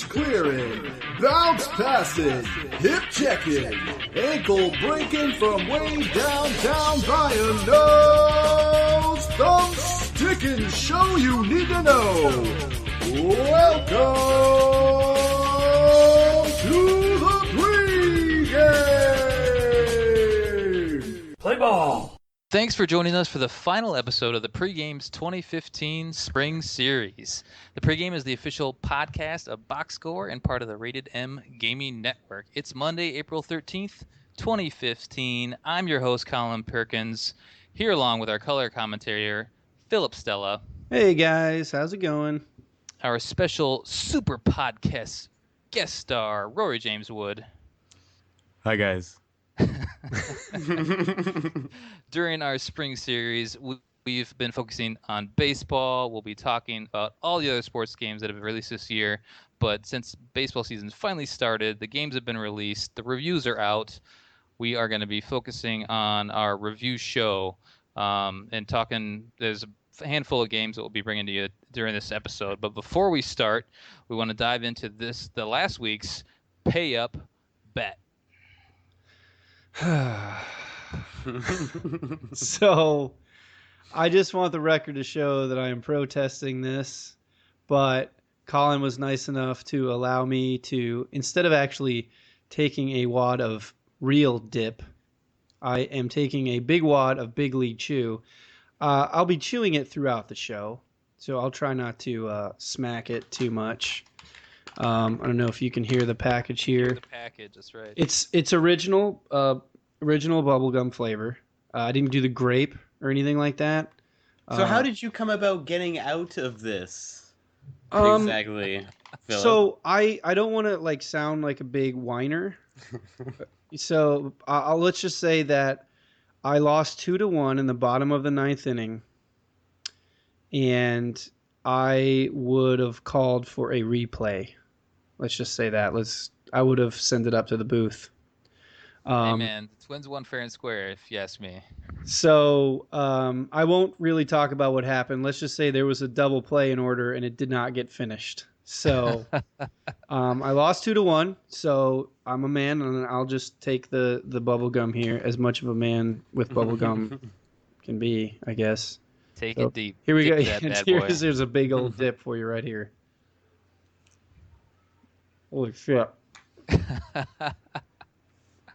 clearing, bounce passing, hip checking, ankle breaking from way downtown by a nose thumb sticking show you need to know. Welcome to the Pregame! Play ball! Thanks for joining us for the final episode of the Pregame's 2015 Spring Series. The Pregame is the official podcast of Box Score and part of the Rated M Gaming Network. It's Monday, April 13th, 2015. I'm your host, Colin Perkins, here along with our color commentator, Philip Stella. Hey guys, how's it going? Our special super podcast guest star, Rory James Wood. Hi guys. During our spring series, we've been focusing on baseball. We'll be talking about all the other sports games that have been released this year. But since baseball season's finally started, the games have been released, the reviews are out. We are going to be focusing on our review show and talking. There's a handful of games that we'll be bringing to you during this episode. But before we start, we want to dive into the last week's Pay Up Bet. So, I just want the record to show that I am protesting this, but Colin was nice enough to allow me to, instead of actually taking a wad of real dip, I am taking a big wad of Big League Chew. I'll be chewing it throughout the show, so I'll try not to smack it too much. I don't know if you can hear the package here. The package, that's right. It's original bubblegum flavor. I didn't do the grape or anything like that. So how did you come about getting out of this? Exactly, Philip. So I don't want to sound like a big whiner. So let's just say that I lost 2-1 in the bottom of the ninth inning, and I would have called for a replay. Let's just say that. I would have sent it up to the booth. Hey man, the Twins won fair and square, if you ask me. So I won't really talk about what happened. Let's just say there was a double play in order, and it did not get finished. So I lost 2-1. So I'm a man, and I'll just take the bubble gum here, as much of a man with bubble gum can be, I guess. Take it deep. Here we go. That bad boy. There's a big old dip for you right here. Holy shit.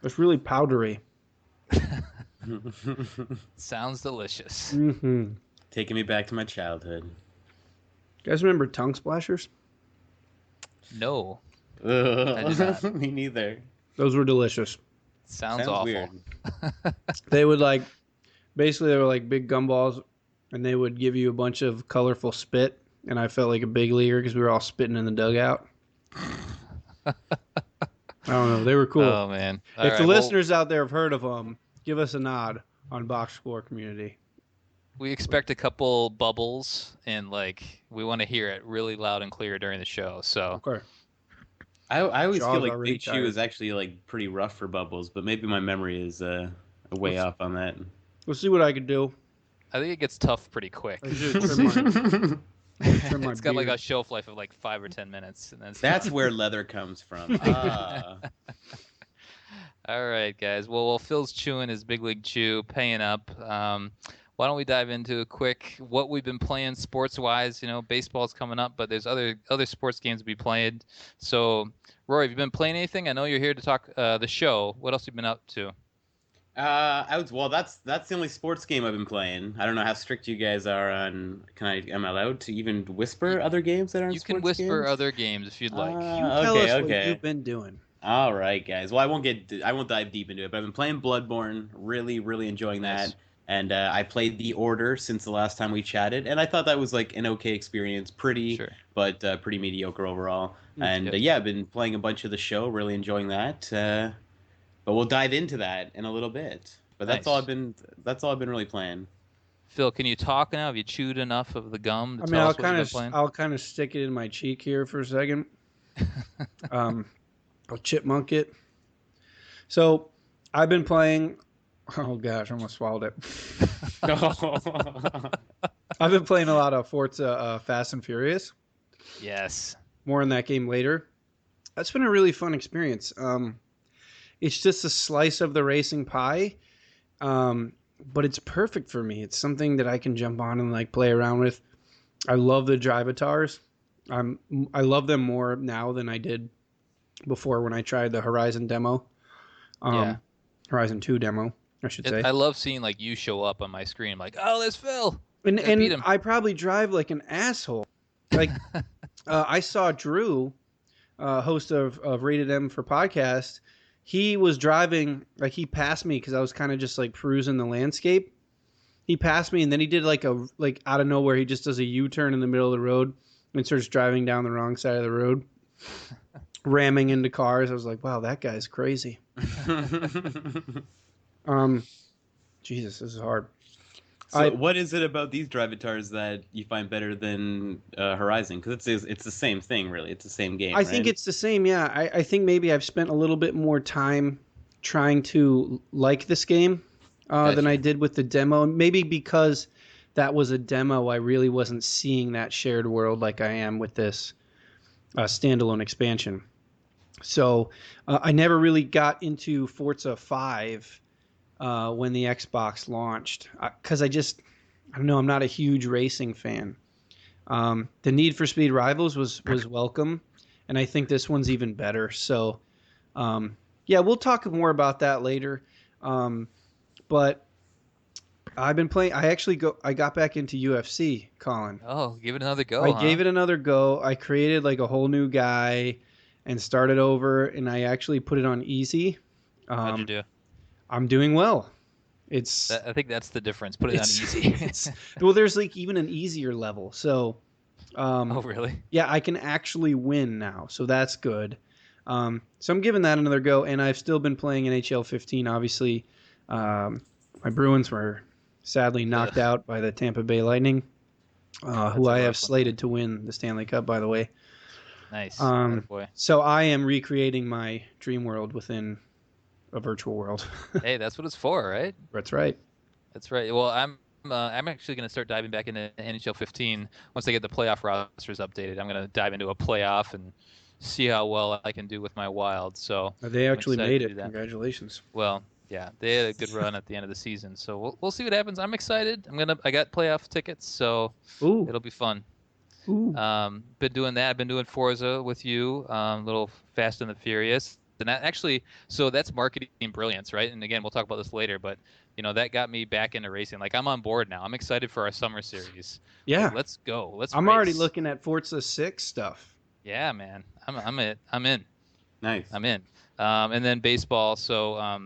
It's really powdery. Sounds delicious. Mm-hmm. Taking me back to my childhood. You guys remember tongue splashers? No. I did not. Me neither. Those were delicious. Sounds awful. Weird. They would basically they were like big gumballs, and they would give you a bunch of colorful spit, and I felt like a big leaguer because we were all spitting in the dugout. I don't know. They were cool. Oh, man. If the listeners out there have heard of them, give us a nod on Box Score Community. We expect a couple bubbles, and we want to hear it really loud and clear during the show. So, Okay. I always Jaw's feel like already Big Chew tired. is actually pretty rough for bubbles, but maybe my memory is way off on that. We'll see what I can do. I think it gets tough pretty quick. I should trim my It's got beard. a shelf life of 5 or 10 minutes. And then That's where leather comes from. Ah. All right, guys. Well, Phil's chewing his Big League Chew, paying up. Why don't we dive into a quick what we've been playing sports-wise? Baseball's coming up, but there's other sports games to be played. So, Rory, have you been playing anything? I know you're here to talk the show. What else have you been up to? That's the only sports game I've been playing. I don't know how strict you guys are on. Am I allowed to even whisper other games that aren't You sports can whisper games? other games if you'd like. Tell us what okay. you've been doing. All right, guys. Well, I won't dive deep into it, but I've been playing Bloodborne. Really, really enjoying that. Nice. And I played The Order since the last time we chatted, and I thought that was an okay experience. Pretty mediocre overall. And I've been playing a bunch of the show. Really enjoying that. But we'll dive into that in a little bit. But that's all I've been really playing. Phil, can you talk now? Have you chewed enough of the gum to I mean, tell us what you've been playing? I'll kind of stick it in my cheek here for a second. I'll chipmunk it. So, I've been playing. Oh gosh, I almost swallowed it. I've been playing a lot of Forza Fast and Furious. Yes. More on that game later. That's been a really fun experience. It's just a slice of the racing pie, but it's perfect for me. It's something that I can jump on and like play around with. I love the drivatars. I love them more now than I did before when I tried the Horizon demo. Horizon 2 demo, I should say. I love seeing like you show up on my screen. I'm like, oh, there's Phil. And I probably drive like an asshole. Like I saw Drew, host of Rated M for podcast. He was driving, like he passed me because I was kind of just like perusing the landscape. He passed me and then he did like out of nowhere, he just does a U-turn in the middle of the road and starts driving down the wrong side of the road, ramming into cars. I was like, wow, that guy's crazy. Jesus, this is hard. So what is it about these drivatars that you find better than Horizon? Because it's the same thing, really. It's the same game, I think it's the same, yeah. I think maybe I've spent a little bit more time trying to like this game than I did with the demo. Maybe because that was a demo, I really wasn't seeing that shared world like I am with this standalone expansion. So I never really got into Forza 5 when the Xbox launched because I don't know, I'm not a huge racing fan. The Need for Speed Rivals was welcome, and I think this one's even better. So yeah, we'll talk more about that later. But I've been playing. I got back into UFC, Colin. Oh, give it another go. I gave it another go. I created like a whole new guy and started over, and I actually put it on easy. How'd you do? I'm doing well. I think that's the difference. Put it on easy. Well, there's like even an easier level. So, oh really? Yeah, I can actually win now, so that's good. So I'm giving that another go, and I've still been playing NHL 15. Obviously, my Bruins were sadly knocked out by the Tampa Bay Lightning, who I have slated to win the Stanley Cup, by the way. Nice. Boy. So I am recreating my dream world within a virtual world. Hey, that's what it's for, right? That's right. That's right. Well, I'm actually going to start diving back into NHL 15 once I get the playoff rosters updated. I'm going to dive into a playoff and see how well I can do with my Wild. So they actually made it. Congratulations. Well, yeah, they had a good run at the end of the season. So we'll see what happens. I'm excited. I got playoff tickets, so it'll be fun. Been doing that. I've been doing Forza with you, a little Fast and the Furious. And that actually, so that's marketing brilliance, right? And again, we'll talk about this later, but that got me back into racing. Like I'm on board now. I'm excited for our summer series. Yeah, like, let's go. I'm already looking at Forza 6 stuff. Yeah, man, I'm in. Nice. I'm in. And then baseball. So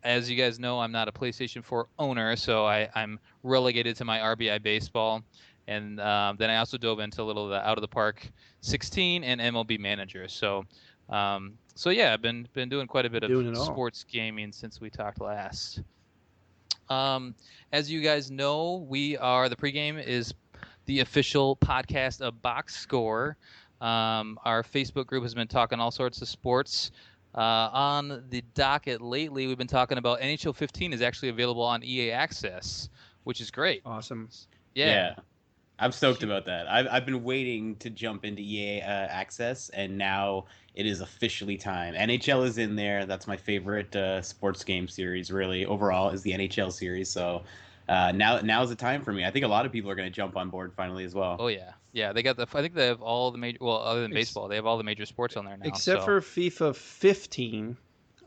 as you guys know, I'm not a PlayStation 4 owner, so I'm relegated to my RBI Baseball. And then I also dove into a little of the Out of the Park 16 and MLB Manager. So yeah, I've been doing quite a bit of sports gaming since we talked last. As you guys know, the Pregame is the official podcast of Box Score. Our Facebook group has been talking all sorts of sports. On the docket lately, we've been talking about NHL 15 is actually available on EA Access, which is great. Awesome. Yeah. I'm stoked about that. I've been waiting to jump into EA Access, and now it is officially time. NHL is in there. That's my favorite sports game series, really. Overall, is the NHL series. So now is the time for me. I think a lot of people are going to jump on board finally as well. Oh yeah, I think they have all the major. Well, other than baseball, they have all the major sports on there now. Except for FIFA 15.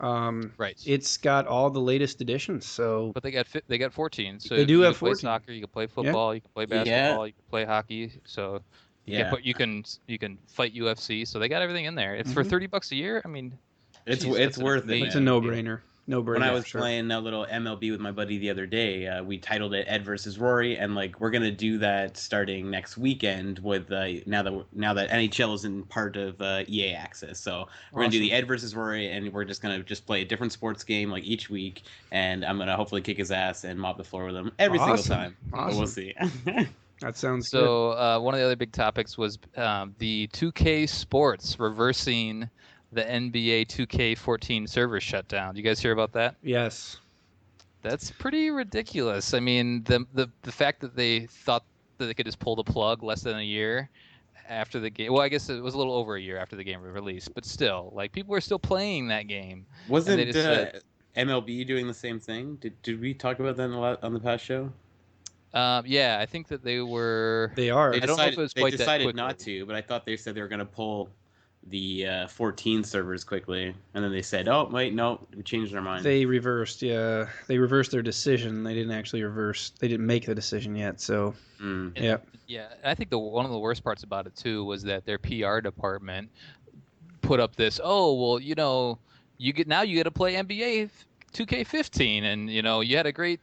Right. It's got all the latest editions. So, but they got 14. So they do have 14. You can 14. play soccer, you can play football, you can play basketball, you can play hockey. So you can fight UFC. So they got everything in there. It's for $30 a year. I mean, it's worth it. It's a no-brainer. No-brainer. When I was playing a little MLB with my buddy the other day, we titled it Ed versus Rory, and we're gonna do that starting next weekend with now that NHL is in part of EA Access. So we're gonna do the Ed versus Rory, and we're just gonna play a different sports game each week, and I'm gonna hopefully kick his ass and mop the floor with him every single time. Awesome. But we'll see. That sounds good. So one of the other big topics was the 2K Sports reversing the NBA 2K14 server shutdown. Do you guys hear about that? Yes. That's pretty ridiculous. I mean, the fact that they thought that they could just pull the plug less than a year after the game. Well, I guess it was a little over a year after the game was released, but still, like people were still playing that game. Wasn't MLB doing the same thing? Did we talk about that a lot on the past show? Yeah, I think that they were. They are. I don't know if it was quite that quickly. They decided not to, but I thought they said they were going to pull the 14 servers quickly, and then they said, "Oh, wait, no, we changed our mind." They reversed, yeah. They reversed their decision. They didn't actually reverse. They didn't make the decision yet. So, yeah. Yeah, I think one of the worst parts about it too was that their PR department put up this. Oh, well, you get to play NBA 2K15, and you had a great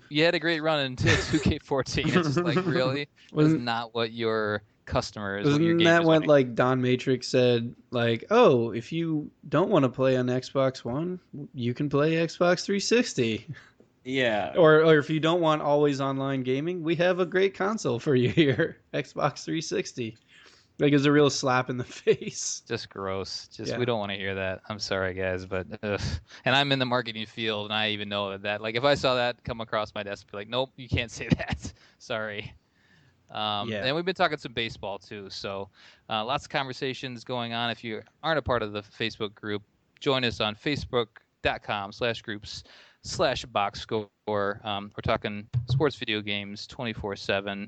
run until 2K14. It's just like, really, that's not what your customers. Wasn't that what like Don Matrix said? Like, oh, if you don't want to play on Xbox One, you can play Xbox 360. Yeah. Or if you don't want always online gaming, we have a great console for you here, Xbox 360. Like, it's a real slap in the face. Just gross. We don't want to hear that. I'm sorry, guys, but and I'm in the marketing field, and I even know that. Like, if I saw that come across my desk, I'd be like, nope, you can't say that. Sorry. And we've been talking some baseball too, so lots of conversations going on. If you aren't a part of the Facebook group, join us on facebook.com/groups/boxscore. We're talking sports video games 24/7.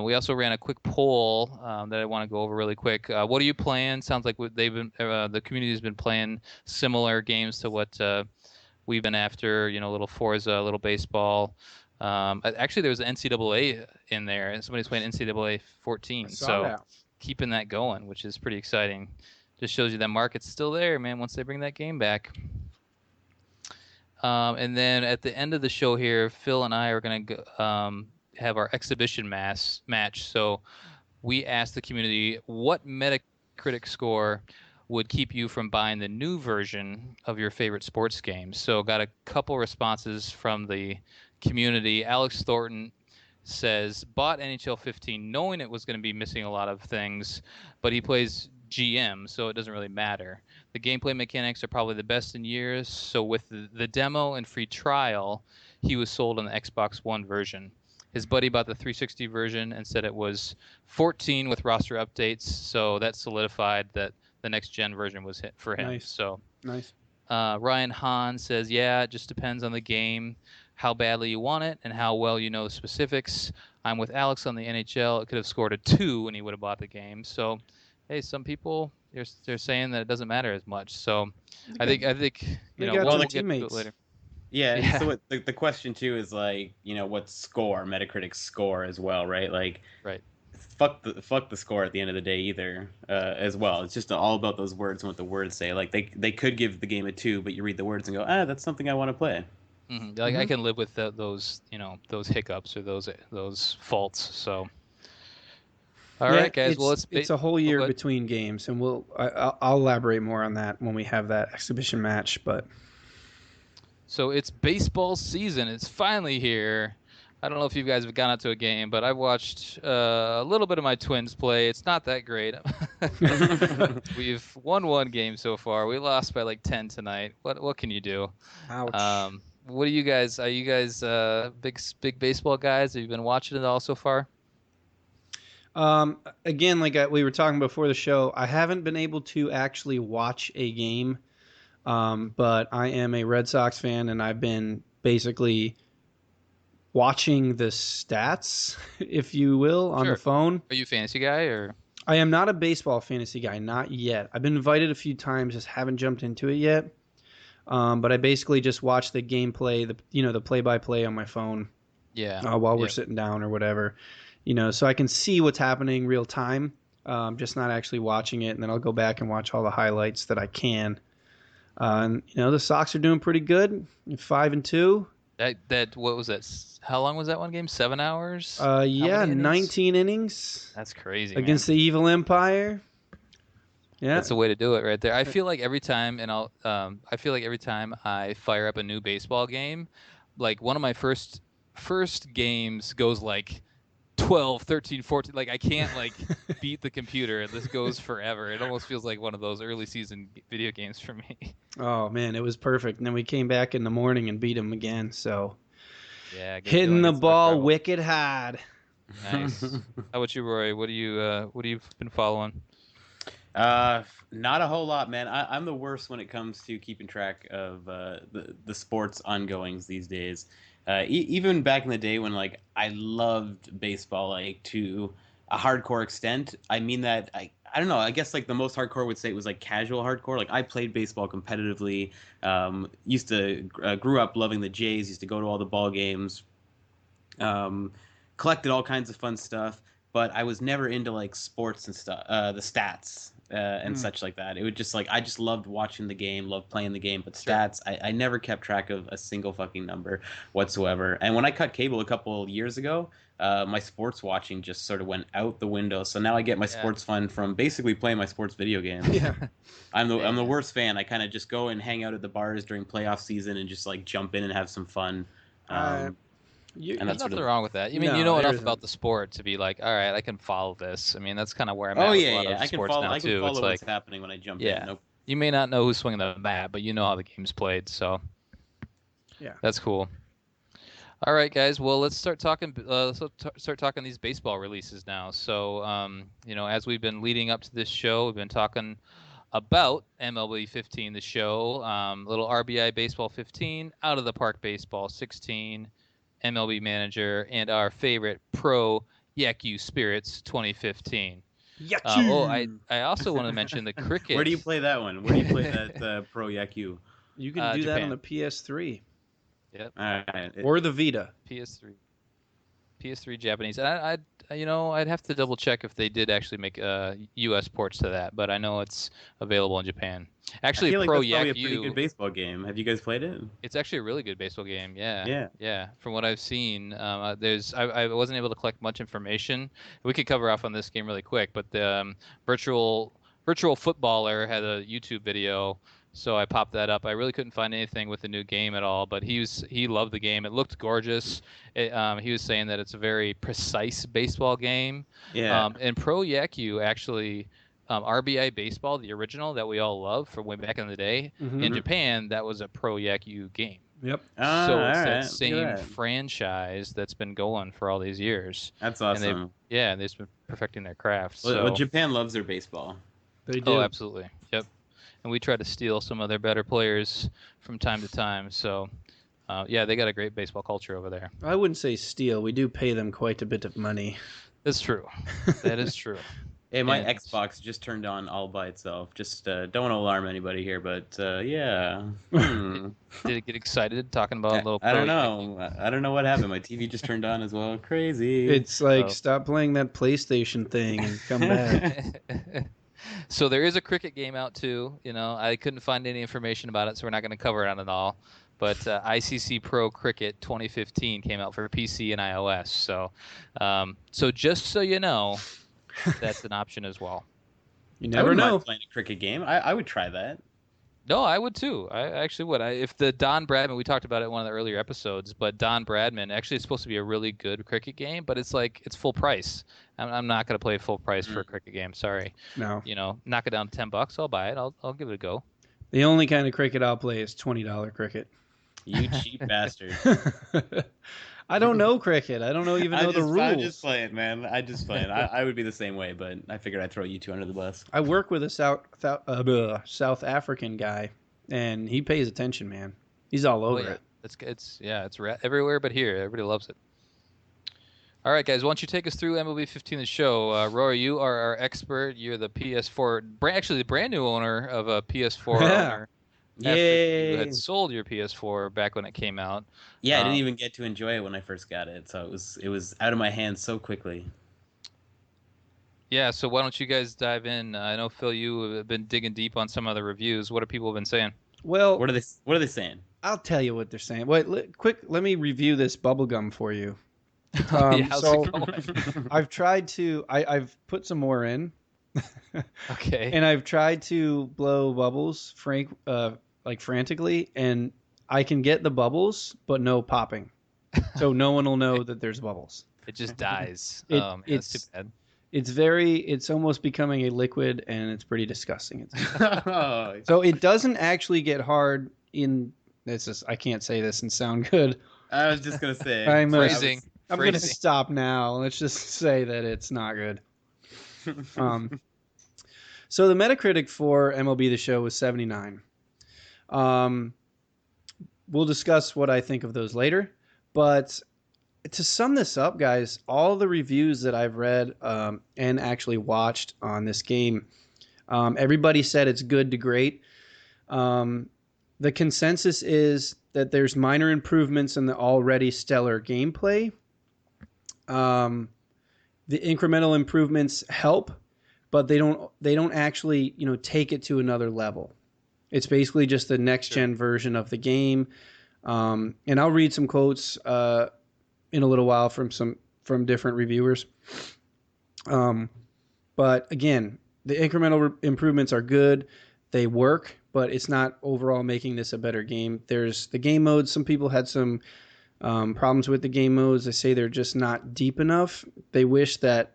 We also ran a quick poll that I want to go over really quick. What are you playing? Sounds like the community's been playing similar games to what we've been after. A little Forza, a little baseball. Actually, there was an NCAA in there, and somebody's playing NCAA 14. So keeping that going, which is pretty exciting. Just shows you that market's still there, man, once they bring that game back. And then at the end of the show here, Phil and I are going to have our exhibition match. So we asked the community what Metacritic score would keep you from buying the new version of your favorite sports game. So got a couple responses from the community. Alex Thornton says, bought NHL 15 knowing it was going to be missing a lot of things, but he plays GM, so it doesn't really matter. The gameplay mechanics are probably the best in years, so with the demo and free trial, he was sold on the Xbox One version. His buddy bought the 360 version and said it was 14 with roster updates, so that solidified that the next gen version was hit for him. Nice. So nice. Ryan Hahn says, yeah, it just depends on the game, how badly you want it, and how well you know the specifics. I'm with Alex on the NHL. It could have scored a 2 when he would have bought the game. So, hey, some people they're saying that it doesn't matter as much. So, I think we'll get to it later. Yeah. So the question too is like, what score, Metacritic score as well, right? Like, right. Fuck the score at the end of the day either, as well. It's just all about those words and what the words say. Like they could give the game a 2, but you read the words and go, that's something I want to play. Mm-hmm. Like I can live with those hiccups or those faults. So, all right, guys. Well, it's a whole year between games, and I'll elaborate more on that when we have that exhibition match. But so it's baseball season. It's finally here. I don't know if you guys have gone out to a game, but I've watched a little bit of my Twins play. It's not that great. We've won one game so far. We lost by like 10 tonight. What can you do? Ouch. What are you guys big baseball guys? Have you been watching it all so far? Again, like we were talking before the show, I haven't been able to actually watch a game, but I am a Red Sox fan, and I've been basically watching the stats, if you will, on the phone. Are you a fantasy guy or? I am not a baseball fantasy guy, not yet. I've been invited a few times, just haven't jumped into it yet. But I basically just watch the gameplay, the play-by-play on my phone. Yeah. While we're sitting down or whatever, so I can see what's happening real time. Just not actually watching it, and then I'll go back and watch all the highlights that I can. And the Sox are doing pretty good, 5-2. What was that? How long was that one game? 7 hours? 19 innings. That's crazy. Against the Evil Empire. Yeah, that's the way to do it right there. I feel like every time, I fire up a new baseball game, like one of my first games goes like 12, 13, 14. Like I can't beat the computer. This goes forever. It almost feels like one of those early season video games for me. Oh man, it was perfect. And then we came back in the morning and beat them again. So yeah, hitting the ball wicked hard. Nice. How about you, Roy? What do you've been following? Not a whole lot, man. I'm the worst when it comes to keeping track of the sports ongoings these days. Even back in the day when like I loved baseball like to a hardcore extent. I mean that I don't know. I guess like the most hardcore would say it was like casual hardcore. Like I played baseball competitively. Used to grew up loving the Jays. Used to go to all the ball games. Collected all kinds of fun stuff. But I was never into like sports and stuff, the stats and such like that. It would just like I just loved watching the game, loved playing the game, but stats I never kept track of a single fucking number whatsoever. And when I cut cable a couple years ago, my sports watching just sort of went out the window. So now I get my sports fun from basically playing my sports video games. Yeah, I'm the worst fan. I kind of just go and hang out at the bars during playoff season and just like jump in and have some fun. There's nothing wrong with that. You mean you know enough about the sport to be like, all right, I can follow this. I mean, that's kind of where I'm at with a lot of sports now too. I can follow what's happening when I jump in. Nope. You may not know who's swinging the bat, but you know how the game's played. So, yeah, that's cool. All right, guys. Well, let's start talking. Start talking these baseball releases now. So, as we've been leading up to this show, we've been talking about MLB 15, the show, little RBI Baseball 15, Out of the Park Baseball 16. MLB Manager, and our favorite Pro Yakyuu Spirits 2015. I also want to mention the cricket. Where do you play that one? Where do you play that Pro Yakyuu? You can do that on the PS3. Yep. All right. Or the Vita. PS3 Japanese. I'd have to double check if they did actually make U.S. ports to that, but I know it's available in Japan. Actually, I feel Pro like that's probably Yakyuu, a pretty good baseball game. Have you guys played it? It's actually a really good baseball game. Yeah. Yeah. From what I've seen, I wasn't able to collect much information. We could cover off on this game really quick, but the virtual footballer had a YouTube video. So I popped that up. I really couldn't find anything with the new game at all, but he loved the game. It looked gorgeous. He was saying that it's a very precise baseball game. Yeah. And Pro Yakyuu actually, RBI Baseball, the original that we all love from way back in the day, in Japan, that was a Pro Yakyuu game. Yep. So it's that same franchise that's been going for all these years. That's awesome. And they've been perfecting their craft. Well, Japan loves their baseball. They do. Oh, absolutely. Yep. And we try to steal some of their better players from time to time. So, they got a great baseball culture over there. I wouldn't say steal. We do pay them quite a bit of money. That's true. That is true. Hey, my Xbox just turned on all by itself. Just don't want to alarm anybody here, but yeah. Did it get excited talking about a little? I don't know. I don't know what happened. My TV just turned on as well. Crazy. It's like stop playing that PlayStation thing and come back. So there is a cricket game out too. I couldn't find any information about it, so we're not going to cover it on it all. But ICC Pro Cricket 2015 came out for PC and iOS. So just so you know, that's an option as well. You never know. Playing a cricket game, I would try that. No, I would too. I actually would. If the Don Bradman, we talked about it in one of the earlier episodes, but Don Bradman actually is supposed to be a really good cricket game, but it's full price. I'm not going to play full price for a cricket game. Sorry. No. Knock it down to $10. I'll buy it. I'll give it a go. The only kind of cricket I'll play is $20 cricket. You cheap bastard. I don't know cricket. I don't even know the rules. I'm just playing, man. I would be the same way, but I figured I'd throw you two under the bus. I work with a South African guy, and he pays attention, man. He's all over it. It's everywhere but here. Everybody loves it. All right, guys. Why don't you take us through MLB 15, the show? Rory, you are our expert. You're the PS4, actually the brand new owner of a PS4 owner. Yay! You had sold your PS4 back when it came out. Yeah, I didn't even get to enjoy it when I first got it, so it was out of my hands so quickly. Yeah, so why don't you guys dive in? I know, Phil, you have been digging deep on some of the reviews. What have people been saying? Well, what are they saying? I'll tell you what they're saying. Wait, let me review this bubblegum for you. How's it going? I've tried to. I've put some more in. Okay. And I've tried to blow bubbles, frantically, and I can get the bubbles, but no popping. So no one will know that there's bubbles. It just dies. It's too bad. It's almost becoming a liquid, and it's pretty disgusting. So it doesn't actually get hard I can't say this and sound good. I was just gonna say. I'm going to stop now. Let's just say that it's not good. So the Metacritic for MLB The Show was 79. We'll discuss what I think of those later. But to sum this up, guys, all the reviews that I've read and actually watched on this game, everybody said it's good to great. The consensus is that there's minor improvements in the already stellar gameplay. The incremental improvements help, but they don't actually, take it to another level. It's basically just the next gen version of the game. And I'll read some quotes in a little while from different reviewers. But again, the incremental improvements are good. They work, but it's not overall making this a better game. There's the game modes. Some people had some problems with the game modes. They say they're just not deep enough. They wish that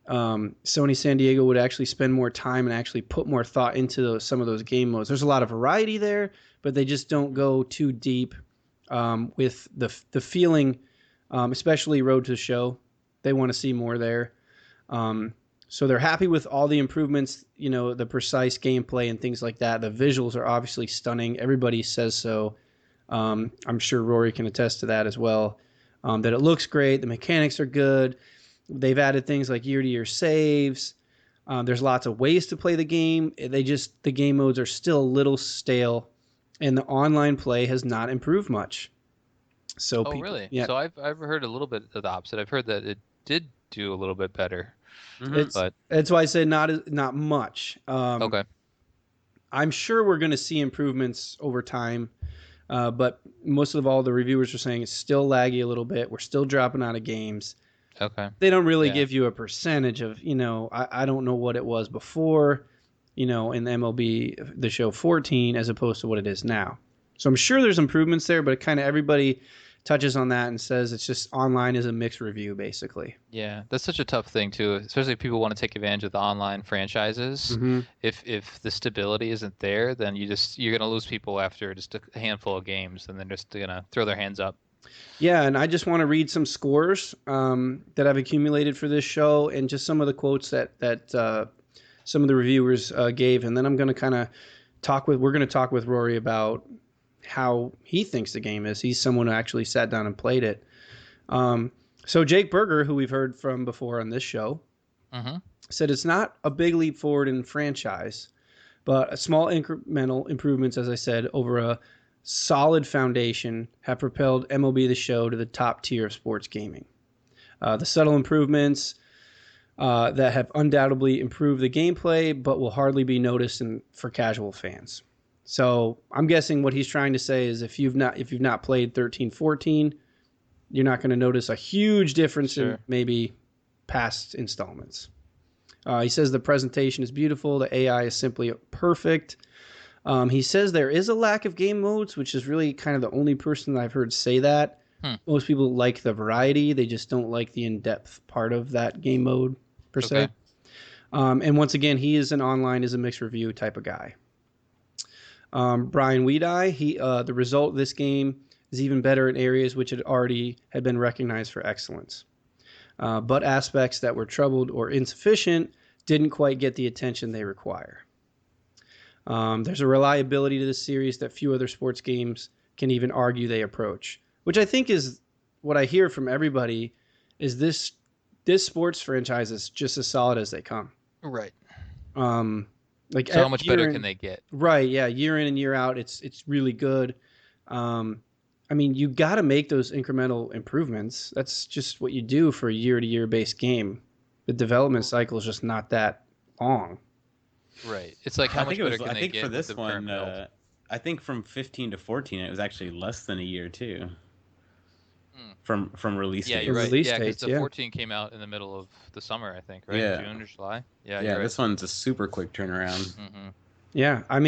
Sony San Diego would actually spend more time and actually put more thought into some of those game modes. There's a lot of variety there, but they just don't go too deep with the feeling, especially Road to the Show. They want to see more there. So they're happy with all the improvements, the precise gameplay and things like that. The visuals are obviously stunning. Everybody says so. I'm sure Rory can attest to that as well, that it looks great. The mechanics are good. They've added things like year-to-year saves. There's lots of ways to play the game. The game modes are still a little stale, and the online play has not improved much. So really? Yeah. So I've heard a little bit of the opposite. I've heard that it did do a little bit better. That's why I said not much. Okay. I'm sure we're going to see improvements over time, but most of all the reviewers are saying it's still laggy a little bit. We're still dropping out of games. Okay. They don't really give you a percentage of, I don't know what it was before, in the MLB The Show 14 as opposed to what it is now. So I'm sure there's improvements there, but kind of everybody touches on that and says it's just online is a mixed review, basically. Yeah, that's such a tough thing too, especially if people want to take advantage of the online franchises. Mm-hmm. If the stability isn't there, then you're gonna lose people after just a handful of games, and they're just gonna throw their hands up. Yeah, and I just want to read some scores that I've accumulated for this show, and just some of the quotes that some of the reviewers gave, and then I'm going to kind of talk with Rory about how he thinks the game is. He's someone who actually sat down and played it. So Jake Berger, who we've heard from before on this show, said it's not a big leap forward in franchise, but a small incremental improvements, as I said, over a solid foundation have propelled MLB The Show to the top tier of sports gaming. The subtle improvements that have undoubtedly improved the gameplay, but will hardly be noticed for casual fans. So I'm guessing what he's trying to say is if you've not played 13, 14, you're not going to notice a huge difference in maybe past installments. He says the presentation is beautiful. The AI is simply perfect. He says there is a lack of game modes, which is really kind of the only person that I've heard say that. Most people like the variety. They just don't like the in-depth part of that game mode, per se. And once again, he is online is a mixed review type of guy. Brian Weedeye, the result of this game is even better in areas which had been recognized for excellence. But aspects that were troubled or insufficient didn't quite get the attention they require. There's a reliability to this series that few other sports games can even argue they approach, which I think is what I hear from everybody is this sports franchise is just as solid as they come. Right. So how much better can they get? Right. Yeah. Year in and year out, it's really good. You got to make those incremental improvements. That's just what you do for a year-to-year based game. The development cycle is just not that long. Right. It's like how much better can they get? For this one, I think from 15 to 14, it was actually less than a year too. From release date. Yeah, you're right. Release Because dates, the 14 came out in the middle of the summer, I think, right? Yeah. June or July. Yeah. Yeah. You're This one's a super quick turnaround. Yeah. I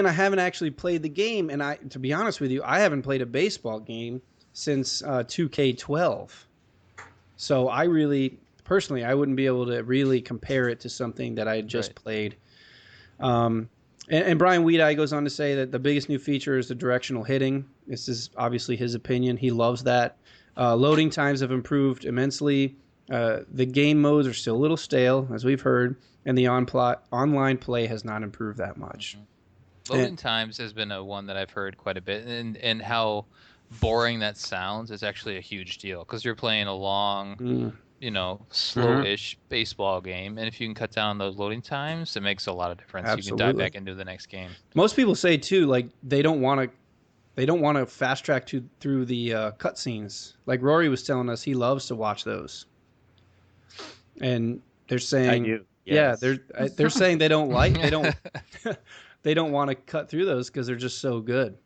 haven't actually played the game, and to be honest with you, I haven't played a baseball game since 2K12. So I really, personally, I wouldn't be able to really compare it to something that I had just played. And Brian Weedeye goes on to say that the biggest new feature is the directional hitting. This is obviously his opinion. He loves that. Loading times have improved immensely. The game modes are still a little stale, as we've heard, and the online play has not improved that much. Loading times has been one that I've heard quite a bit, and how boring that sounds is actually a huge deal because you're playing a long, slow-ish baseball game, and if you can cut down those loading times, it makes a lot of difference. Absolutely. You can dive back into the next game. Most people say too, like they don't want to fast track through the cutscenes. Like Rory was telling us, he loves to watch those, and they're saying, I do. Yes. Yeah, they're saying they don't they don't want to cut through those because they're just so good.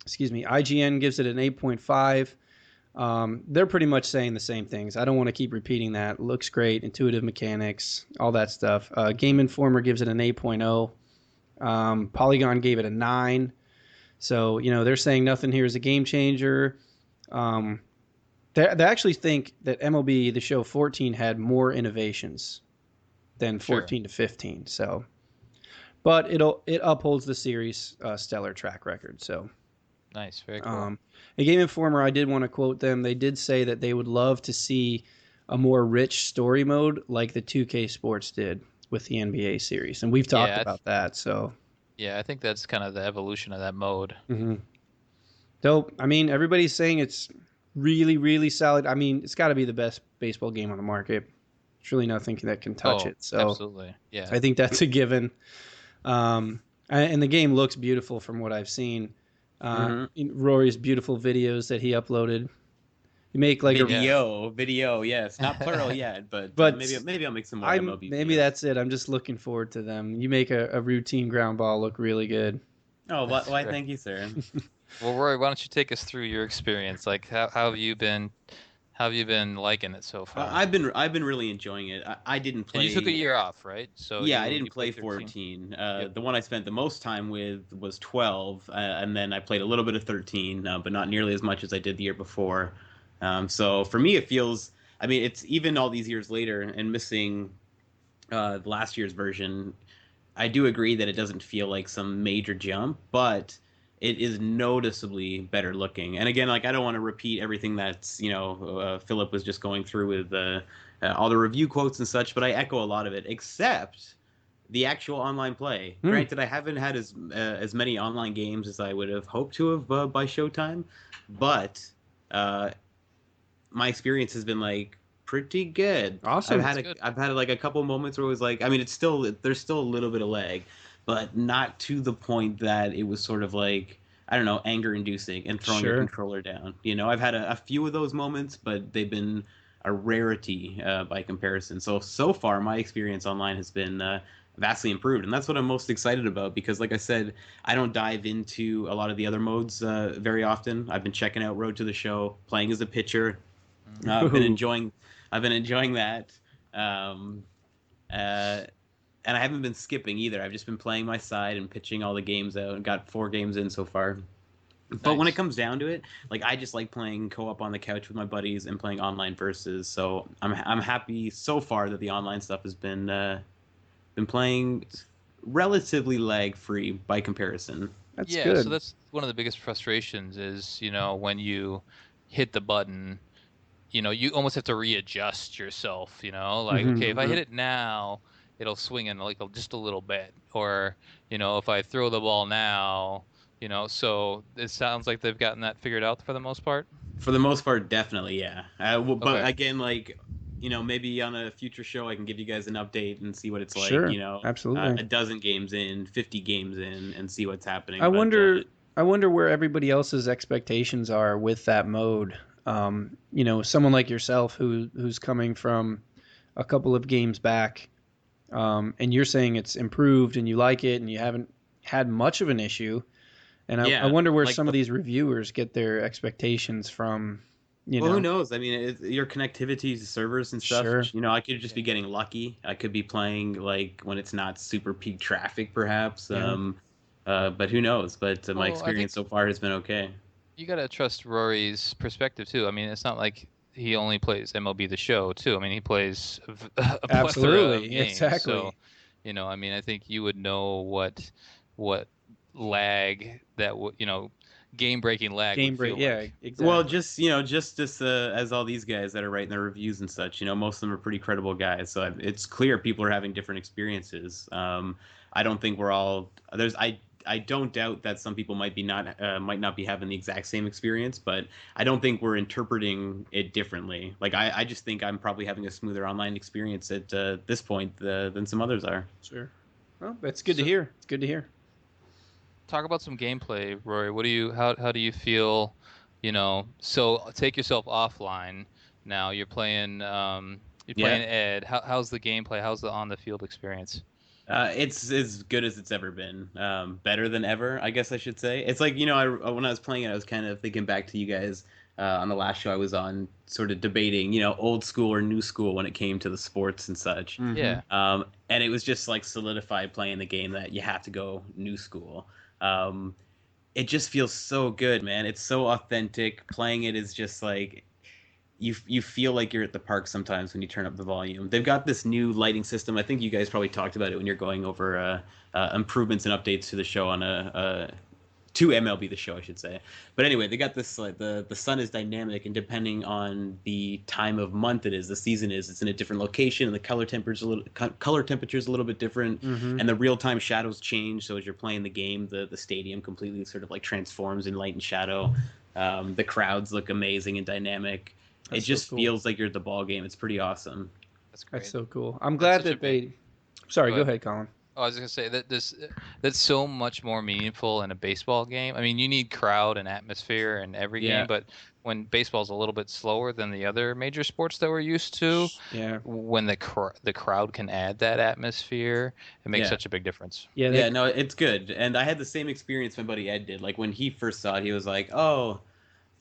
Excuse me. IGN gives it an 8.5. They're pretty much saying the same things. I don't want to keep repeating that. Looks great, intuitive mechanics, all that stuff. Game Informer gives it an 8.0. Polygon gave it a 9. So, they're saying nothing here is a game changer. They actually think that MLB The Show 14 had more innovations than 14 to 15. So, but it upholds the series' stellar track record. So, nice, very cool. A Game Informer, I did want to quote them. They did say that they would love to see a more rich story mode like the 2K Sports did with the NBA series, and we've talked about that. So, yeah, I think that's kind of the evolution of that mode. Mm-hmm. So, I mean, everybody's saying it's really, really solid. I mean, it's got to be the best baseball game on the market. There's really nothing that can touch it. So, absolutely, yeah. I think that's a given. And the game looks beautiful from what I've seen. Rory's beautiful videos that he uploaded. You make like video, yes, not plural yet, but maybe I'll make some more MLB. Maybe that's it. I'm just looking forward to them. You make a routine ground ball look really good. Oh, why? Thank you, sir. Well, Rory, why don't you take us through your experience? Like, how have you been? How have you been liking it so far? I've been really enjoying it. I didn't play. And you took a year off, right? So yeah, I didn't play 14. The one I spent the most time with was 12, and then I played a little bit of 13, but not nearly as much as I did the year before. So for me, it feels. I mean, it's even all these years later and missing last year's version. I do agree that it doesn't feel like some major jump, but it is noticeably better looking. And again, like I don't want to repeat everything that's Philip was just going through with all the review quotes and such, but I echo a lot of it, except the actual online play. Granted, I haven't had as many online games as I would have hoped to have by Showtime, but my experience has been like pretty good. Awesome. I've had like a couple moments where it was like, I mean, there's still a little bit of lag, but not to the point that it was sort of like, I don't know, anger-inducing and throwing your controller down. I've had a few of those moments, but they've been a rarity by comparison. So far, my experience online has been vastly improved, and that's what I'm most excited about because, like I said, I don't dive into a lot of the other modes very often. I've been checking out Road to the Show, playing as a pitcher. I've been enjoying that. And I haven't been skipping either. I've just been playing my side and pitching all the games out and got 4 games in so far. But when it comes down to it, like I just like playing co-op on the couch with my buddies and playing online versus. So I'm happy so far that the online stuff has been playing relatively lag-free by comparison. That's good. So that's one of the biggest frustrations is, when you hit the button, you almost have to readjust yourself, like, okay, if I hit it now, it'll swing in like just a little bit, or if I throw the ball now, so it sounds like they've gotten that figured out for the most part. For the most part, definitely, yeah. But again, like maybe on a future show I can give you guys an update and see what it's like. Sure, absolutely. A dozen games in, 50 games in, and see what's happening. I wonder where everybody else's expectations are with that mode. Someone like yourself who's coming from a couple of games back. And you're saying it's improved and you like it and you haven't had much of an issue. And I wonder where some of these reviewers get their expectations from. Who knows? I mean, your connectivity to servers and stuff. Sure. I could just be getting lucky. I could be playing like when it's not super peak traffic, perhaps. Yeah. But who knows? But my experience so far has been okay. You got to trust Rory's perspective, too. I mean, it's not like he only plays MLB The Show, too. I mean, he plays a plethora of games. Exactly. So, I mean, I think you would know what lag that would, game-breaking lag would feel yeah, like. exactly. Well, just as all these guys that are writing their reviews and such, most of them are pretty credible guys. So it's clear people are having different experiences. I don't think we're all there's I don't doubt that some people might not be having the exact same experience, but I don't think we're interpreting it differently. Like I just think I'm probably having a smoother online experience at this point than some others are. Sure. Well, that's good to hear. It's good to hear. Talk about some gameplay, Rory. How do you feel? So take yourself offline. Now you're playing Ed. How's the gameplay? How's the on the field experience? It's as good as it's ever been. Better than ever, I guess I should say. It's like, when I was playing it, I was kind of thinking back to you guys on the last show I was on, sort of debating, old school or new school when it came to the sports and such. Mm-hmm. Yeah. And it was just like solidified playing the game that you have to go new school. It just feels so good, man. It's so authentic. Playing it is just like you feel like you're at the park sometimes when you turn up the volume. They've got this new lighting system. I think you guys probably talked about it when you're going over improvements and updates to the show on to MLB the show, I should say. But anyway, they got this like the sun is dynamic, and depending on the time of month it is, the season is, it's in a different location, and the color temperature is a little bit different, and the real time shadows change. So as you're playing the game, the stadium completely sort of like transforms in light and shadow. The crowds look amazing and dynamic. It just feels like you're at the ball game. It's pretty awesome. That's great. That's so cool. I'm glad that they. Sorry, go ahead, Colin. Oh, I was gonna say that's so much more meaningful in a baseball game. I mean, you need crowd and atmosphere in every game, but when baseball's a little bit slower than the other major sports that we're used to, when the crowd can add that atmosphere, it makes such a big difference. No, it's good. And I had the same experience my buddy Ed did. Like when he first saw it, he was like, "Oh,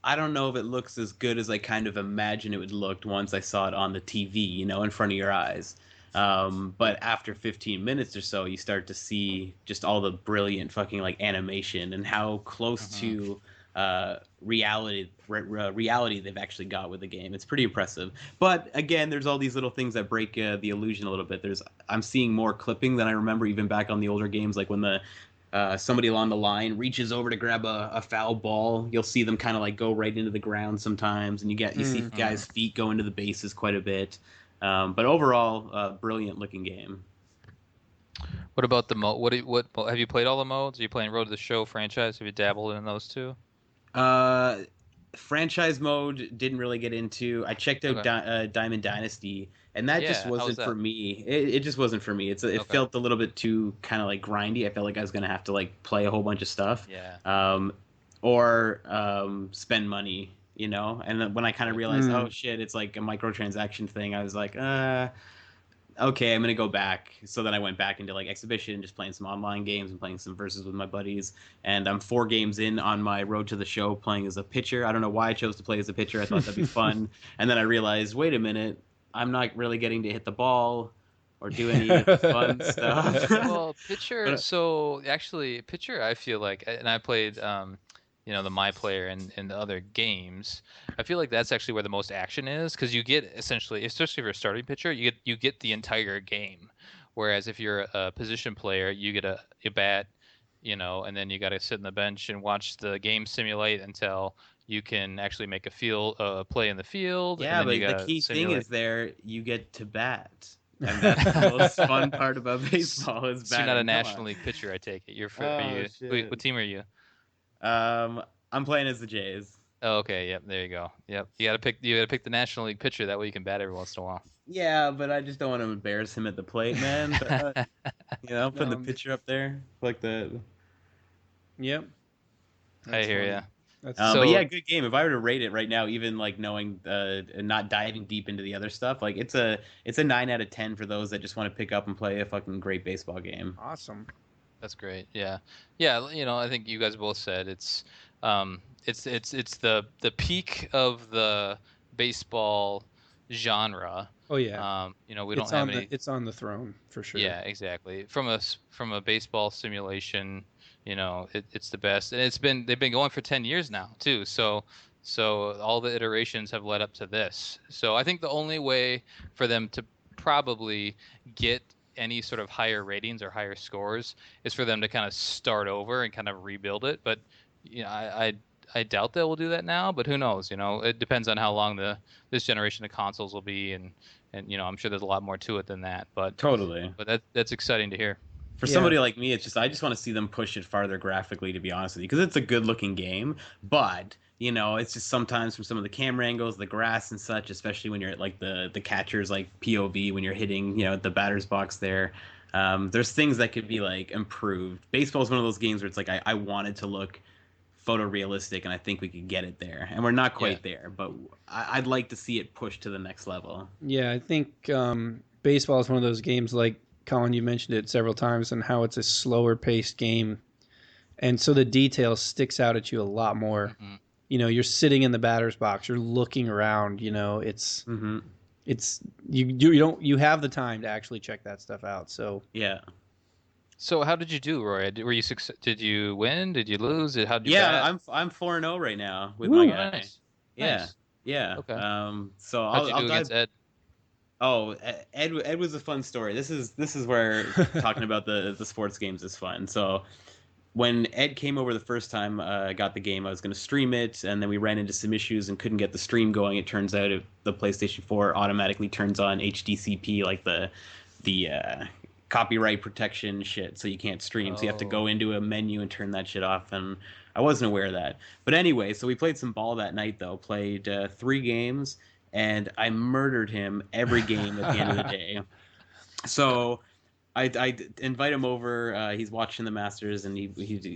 I don't know if it looks as good as I kind of imagined it would look once I saw it on the TV, in front of your eyes." But after 15 minutes or so, you start to see just all the brilliant fucking like animation and how close to reality they've actually got with the game. It's pretty impressive. But again, there's all these little things that break the illusion a little bit. I'm seeing more clipping than I remember even back on the older games, like when somebody along the line reaches over to grab a foul ball, you'll see them kind of like go right into the ground sometimes, and you see guys' feet go into the bases quite a bit. But overall, brilliant looking game. What about the mode? What have you played all the modes? Are you playing Road to the Show franchise? Have you dabbled in those too? Franchise mode didn't really get into. I checked out Diamond Dynasty, and that just wasn't for me. It just wasn't for me. It felt a little bit too kind of like grindy. I felt like I was gonna have to like play a whole bunch of stuff. Or spend money. And then when I kind of realized, oh shit, it's like a microtransaction thing, I was like, okay, I'm gonna go back. So then I went back into like Exhibition, just playing some online games and playing some versus with my buddies. And I'm 4 games in on my Road to the Show playing as a pitcher. I don't know why I chose to play as a pitcher. I thought that'd be fun. And then I realized, wait a minute, I'm not really getting to hit the ball or do any of the fun stuff. Well, pitcher. So actually, pitcher, I feel like, and I played. The My Player and the other games, I feel like that's actually where the most action is, because you get essentially, especially if you're a starting pitcher, you get the entire game. Whereas if you're a position player, you get a bat, and then you got to sit on the bench and watch the game simulate until you can actually make a play in the field. Yeah, but the key thing is you get to bat. And that's the most fun part about baseball is batting. So you're not a National League pitcher, I take it. Wait, what team are you? I'm playing as the Jays. Oh, okay. Yep. There you go. Yep. You gotta pick the National League pitcher. That way you can bat every once in a while. Yeah, but I just don't want to embarrass him at the plate, man. But, putting the pitcher up there like the. Yep. I hear you. But yeah, good game. If I were to rate it right now, even like knowing not diving deep into the other stuff, like it's a 9 out of 10 for those that just want to pick up and play a fucking great baseball game. Awesome. That's great. Yeah. I think you guys both said it's the peak of the baseball genre. Oh yeah. We don't have any. It's on the throne for sure. Yeah, exactly. From a baseball simulation, it's the best, and they've been going for 10 years now too. So all the iterations have led up to this. So I think the only way for them to probably get any sort of higher ratings or higher scores is for them to kind of start over and kind of rebuild it. But I doubt they will do that now. But who knows? It depends on how long this generation of consoles will be, and I'm sure there's a lot more to it than that. But totally. But that's exciting to hear. For somebody like me, it's just I just want to see them push it farther graphically, to be honest with you, because it's a good-looking game. But it's just sometimes from some of the camera angles, the grass and such, especially when you're at like the catcher's like POV when you're hitting the batter's box there. There's things that could be like improved. Baseball is one of those games where it's like I want it to look photorealistic, and I think we could get it there, and we're not quite there, but I'd like to see it pushed to the next level. Yeah, I think baseball is one of those games like. Colin, you mentioned it several times and how it's a slower paced game. And so the detail sticks out at you a lot more. Mm-hmm. You're sitting in the batter's box, you're looking around, it's you have the time to actually check that stuff out. So yeah. So how did you do, Roy? Did you win? Did you lose? How did you bat? I'm 4-0 right now with my guy. Nice. Yeah. Nice. Yeah. Okay. So how'd you do against Ed? Oh, Ed was a fun story. This is where talking about the sports games is fun. So when Ed came over the first time, I got the game. I was going to stream it, and then we ran into some issues and couldn't get the stream going. It turns out the PlayStation 4 automatically turns on HDCP, like the copyright protection shit, so you can't stream. So you have to go into a menu and turn that shit off, and I wasn't aware of that. But anyway, so we played some ball that night, though. Played 3 games. And I murdered him every game at the end of the day. So I invite him over. He's watching the Masters, and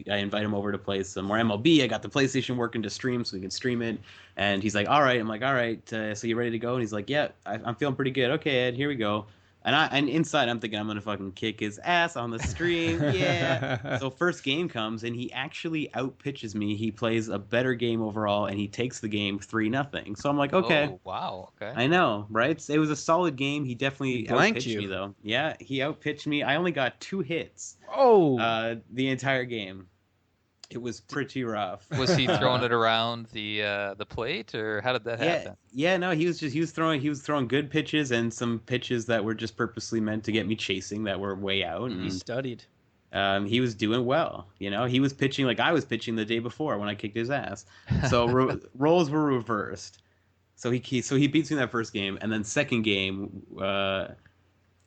I invite him over to play some more MLB. I got the PlayStation working to stream, so we can stream it. And he's like, all right. I'm like, all right. So you ready to go? And he's like, yeah, I'm feeling pretty good. Okay, Ed, here we go. And inside I'm thinking I'm gonna fucking kick his ass on the stream. Yeah. So first game comes and he actually outpitches me. He plays a better game overall and he takes the game 3-0. So I'm like, okay. Oh, wow. Okay. I know, right? It was a solid game. He definitely outpitched me though. Yeah, he outpitched me. I only got 2 hits. Oh. The entire game. It was pretty rough. Was he throwing it around the plate, or how did that happen? Yeah, no, he was throwing good pitches and some pitches that were just purposely meant to get me chasing that were way out. And he studied. He was doing well. He was pitching like I was pitching the day before when I kicked his ass. So roles were reversed. So he beats me that first game, and then second game,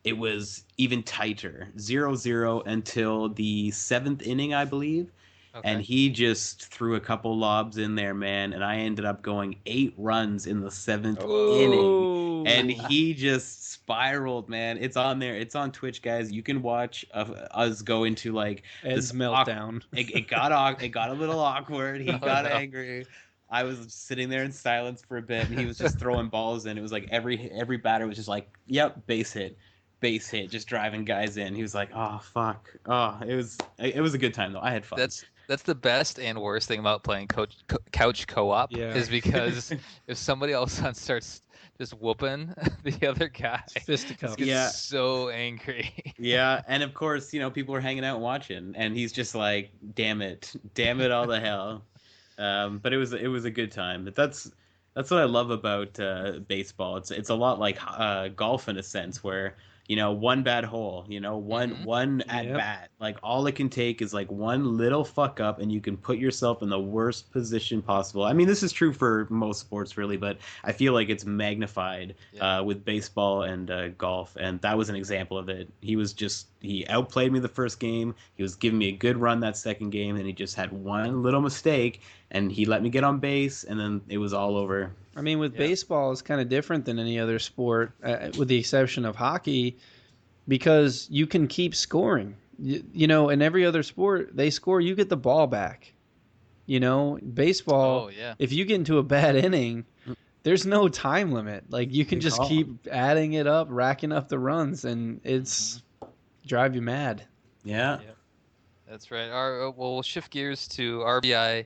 it was even tighter, 0-0 until the 7th inning, I believe. Okay. And he just threw a couple lobs in there, man, and I ended up going 8 runs in the 7th inning. And he just spiraled, man. It's on there. It's on Twitch, guys. You can watch us go into like Ed's meltdown. It got a little awkward. He got angry. I was sitting there in silence for a bit, and he was just throwing balls in. It was like every batter was just like, yep, base hit, just driving guys in. He was like, oh fuck. Oh, it was a good time though. I had fun. That's the best and worst thing about playing couch co-op is because if somebody else starts just whooping the other guy, fisticuffs. Gets so angry. Yeah, and of course, people are hanging out watching, and he's just like, damn it all the hell. But it was a good time. But that's what I love about baseball. It's a lot like golf in a sense, where one bad hole, one at bat. Like all it can take is like one little fuck up and you can put yourself in the worst position possible. I mean, this is true for most sports really, but I feel like it's magnified with baseball and golf. And that was an example of it. He outplayed me the first game. He was giving me a good run that second game, and he just had one little mistake and he let me get on base, and then it was all over. I mean, with baseball, it's kind of different than any other sport, with the exception of hockey, because you can keep scoring. In every other sport, they score, you get the ball back. Baseball, if you get into a bad inning, there's no time limit. Like, you can just keep adding it up, racking up the runs, and it's drive you mad. Yeah. That's right. We'll shift gears to RBI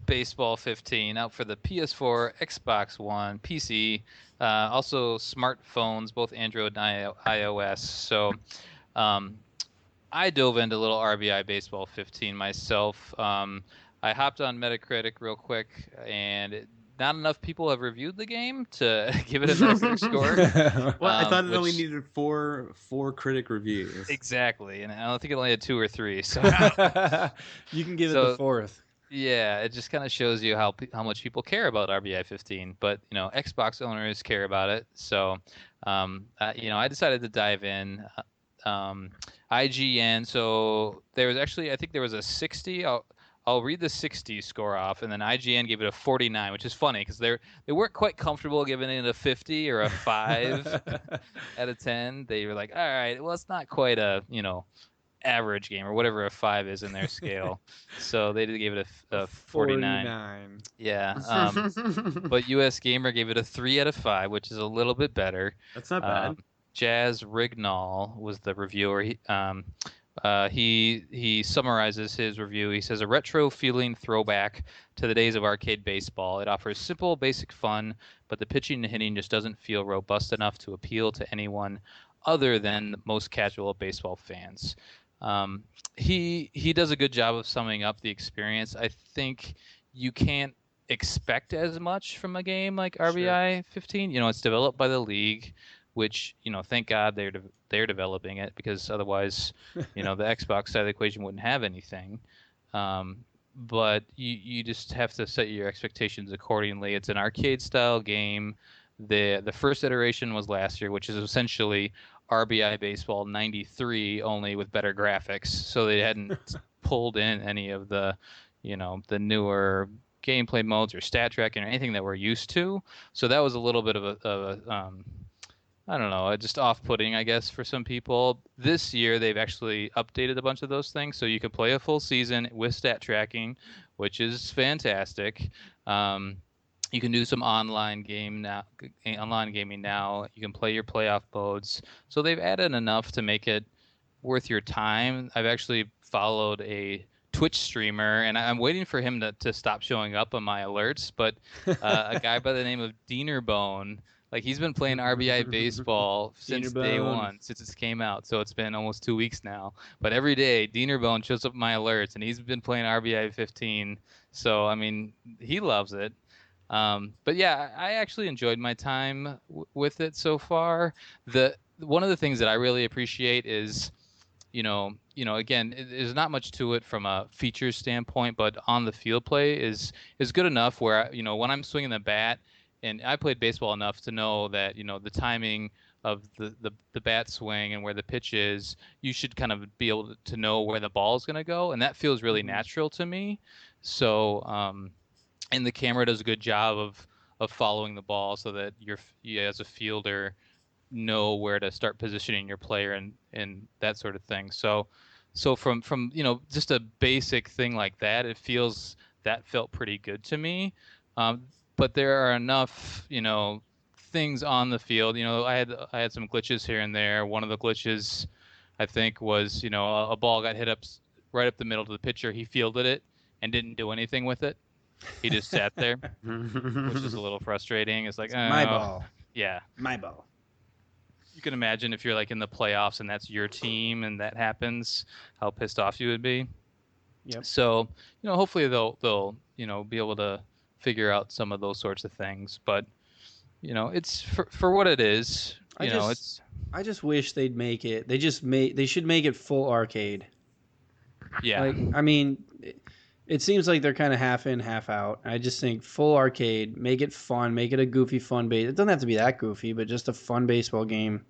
Baseball 15, out for the PS4, Xbox One, PC, also smartphones, both Android and iOS. So I dove into a little RBI Baseball 15 myself. I hopped on Metacritic real quick, and not enough people have reviewed the game to give it a Metacritic score. Well, I thought it only needed four critic reviews. Exactly, and I don't think it only had 2 or 3. So you can give it the 4th. Yeah, it just kind of shows you how much people care about RBI 15. But Xbox owners care about it. So, I decided to dive in. IGN. So there was actually, I think there was a 60. I'll read the 60 score off, and then IGN gave it a 49, which is funny because they weren't quite comfortable giving it a 50 or a 5 out of 10. They were like, all right, well, it's not quite a average game or whatever a 5 is in their scale. So they gave it a 49. Yeah. But US Gamer gave it a 3 out of 5, which is a little bit better. That's not bad. Jazz Rignall was the reviewer. He summarizes his review. He says, a retro feeling throwback to the days of arcade baseball. It offers simple, basic fun, but the pitching and hitting just doesn't feel robust enough to appeal to anyone other than most casual baseball fans. He does a good job of summing up the experience. I think you can't expect as much from a game like RBI 15. It's developed by the league, which thank God they're developing it, because otherwise the Xbox side of the equation wouldn't have anything. But you just have to set your expectations accordingly. It's an arcade style game. The first iteration was last year, which is essentially RBI Baseball 93, only with better graphics. So they hadn't pulled in any of the the newer gameplay modes or stat tracking or anything that we're used to. So that was a little bit of a I don't know, just off-putting, I guess, for some people. This year, they've actually updated a bunch of those things, so you can play a full season with stat tracking, which is fantastic. You can do some online gaming now. You can play your playoff modes. So they've added enough to make it worth your time. I've actually followed a Twitch streamer, and I'm waiting for him to stop showing up on my alerts, but a guy by the name of Dienerbone, he's been playing RBI Baseball since day one, since it came out. So it's been almost 2 weeks now. But every day, Dienerbone shows up in my alerts, and he's been playing RBI 15. So, I mean, he loves it. But yeah, I actually enjoyed my time with it so far. One of the things that I really appreciate is, again, there's not much to it from a features standpoint, but on the field play is good enough where, when I'm swinging the bat, and I played baseball enough to know that, the timing of the bat swing and where the pitch is, you should kind of be able to know where the ball is going to go. And that feels really natural to me. So, and the camera does a good job of following the ball so that you as a fielder know where to start positioning your player and that sort of thing. So from just a basic thing like that, that felt pretty good to me. But there are enough, things on the field. I had some glitches here and there. One of the glitches, I think, was, a ball got hit right up the middle to the pitcher. He fielded it and didn't do anything with it. He just sat there, which is a little frustrating. It's like, my ball. Yeah. My ball. You can imagine if you're in the playoffs and that's your team and that happens, how pissed off you would be. Yep. So, hopefully they'll be able to figure out some of those sorts of things, but it's for what it is. I just wish they'd make it. They should make it full arcade. Yeah. I mean, it seems like they're kind of half in, half out. I just think full arcade, make it fun, make it a goofy, fun base. It doesn't have to be that goofy, but just a fun baseball game.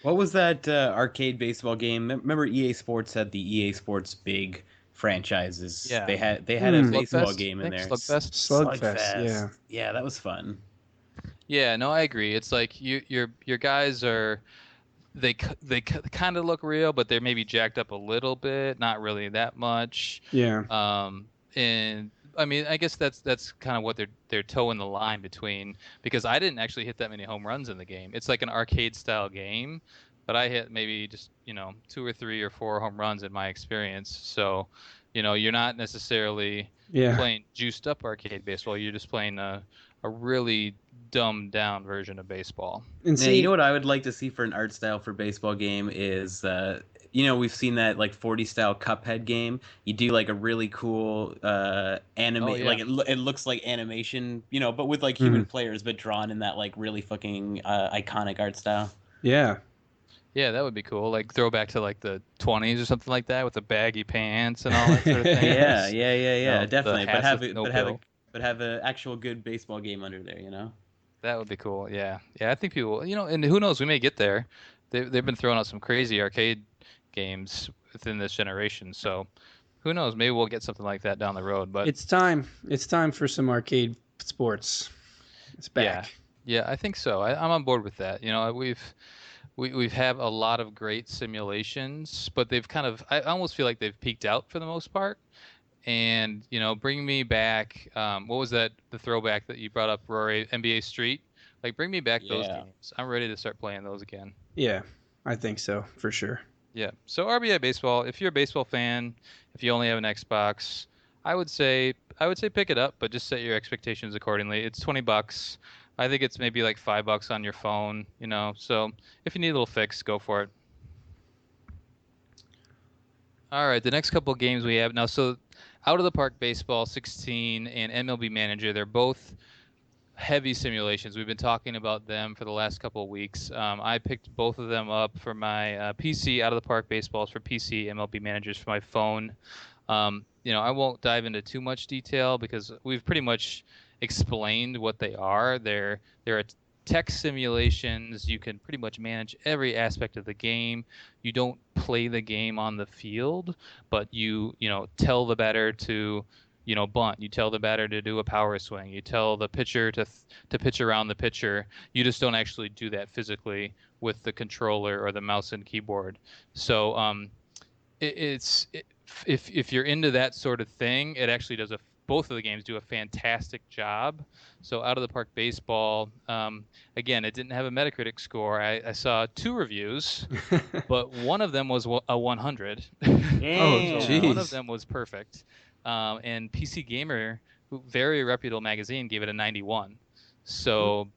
What was that arcade baseball game? Remember EA Sports had the EA Sports big franchises. Yeah. They had a baseball Slugfest? game in there. Slugfest. Yeah, that was fun. Yeah, no, I agree. It's like your guys are they kind of look real, but they're maybe jacked up a little bit, not really that much. Yeah. And I mean, I guess that's kind of what they're towing the line between, because I didn't actually hit that many home runs in the game. It's like an arcade style game, but I hit maybe just 2 or 3 or 4 home runs in my experience. So, you're not necessarily playing juiced up arcade baseball. You're just playing a really dumbed down version of baseball. And see, you know what I would like to see for an art style for baseball game is we've seen that like 40 style Cuphead game. You do like a really cool like it looks like animation, but with like human players, but drawn in that like really fucking iconic art style. Yeah. Yeah, that would be cool. Like throwback to like the 20s or something like that with the baggy pants and all that sort of thing. Yeah, definitely. But have a actual good baseball game under there, That would be cool. Yeah. Yeah, I think people, and who knows, we may get there. They've been throwing out some crazy arcade games within this generation. So, who knows, maybe we'll get something like that down the road, but it's time. It's time for some arcade sports. It's back. Yeah, I think so. I'm on board with that. We've have a lot of great simulations, but they've I almost feel like they've peaked out for the most part. And bring me back. What was that? The throwback that you brought up, Rory? NBA Street. Like, bring me back those games. I'm ready to start playing those again. Yeah, I think so for sure. Yeah. So RBI Baseball. If you're a baseball fan, if you only have an Xbox, I would say pick it up, but just set your expectations accordingly. It's $20. I think it's maybe like $5 on your phone. So if you need a little fix, go for it. All right. The next couple of games we have now. So Out of the Park Baseball 16 and MLB Manager, they're both heavy simulations. We've been talking about them for the last couple of weeks. I picked both of them up for my PC. Out of the Park Baseballs for PC, MLB Managers for my phone. I won't dive into too much detail because we've pretty much explained what they are. They're text simulations. You can pretty much manage every aspect of the game. You don't play the game on the field, but you tell the batter to bunt. You tell the batter to do a power swing. You tell the pitcher to pitch around the pitcher. You just don't actually do that physically with the controller or the mouse and keyboard. So if you're into that sort of thing, it actually does both of the games do a fantastic job. So Out of the Park Baseball, again, it didn't have a Metacritic score. I saw 2 reviews, but one of them was a 100. Oh, jeez. One of them was perfect. And PC Gamer, very reputable magazine, gave it a 91. So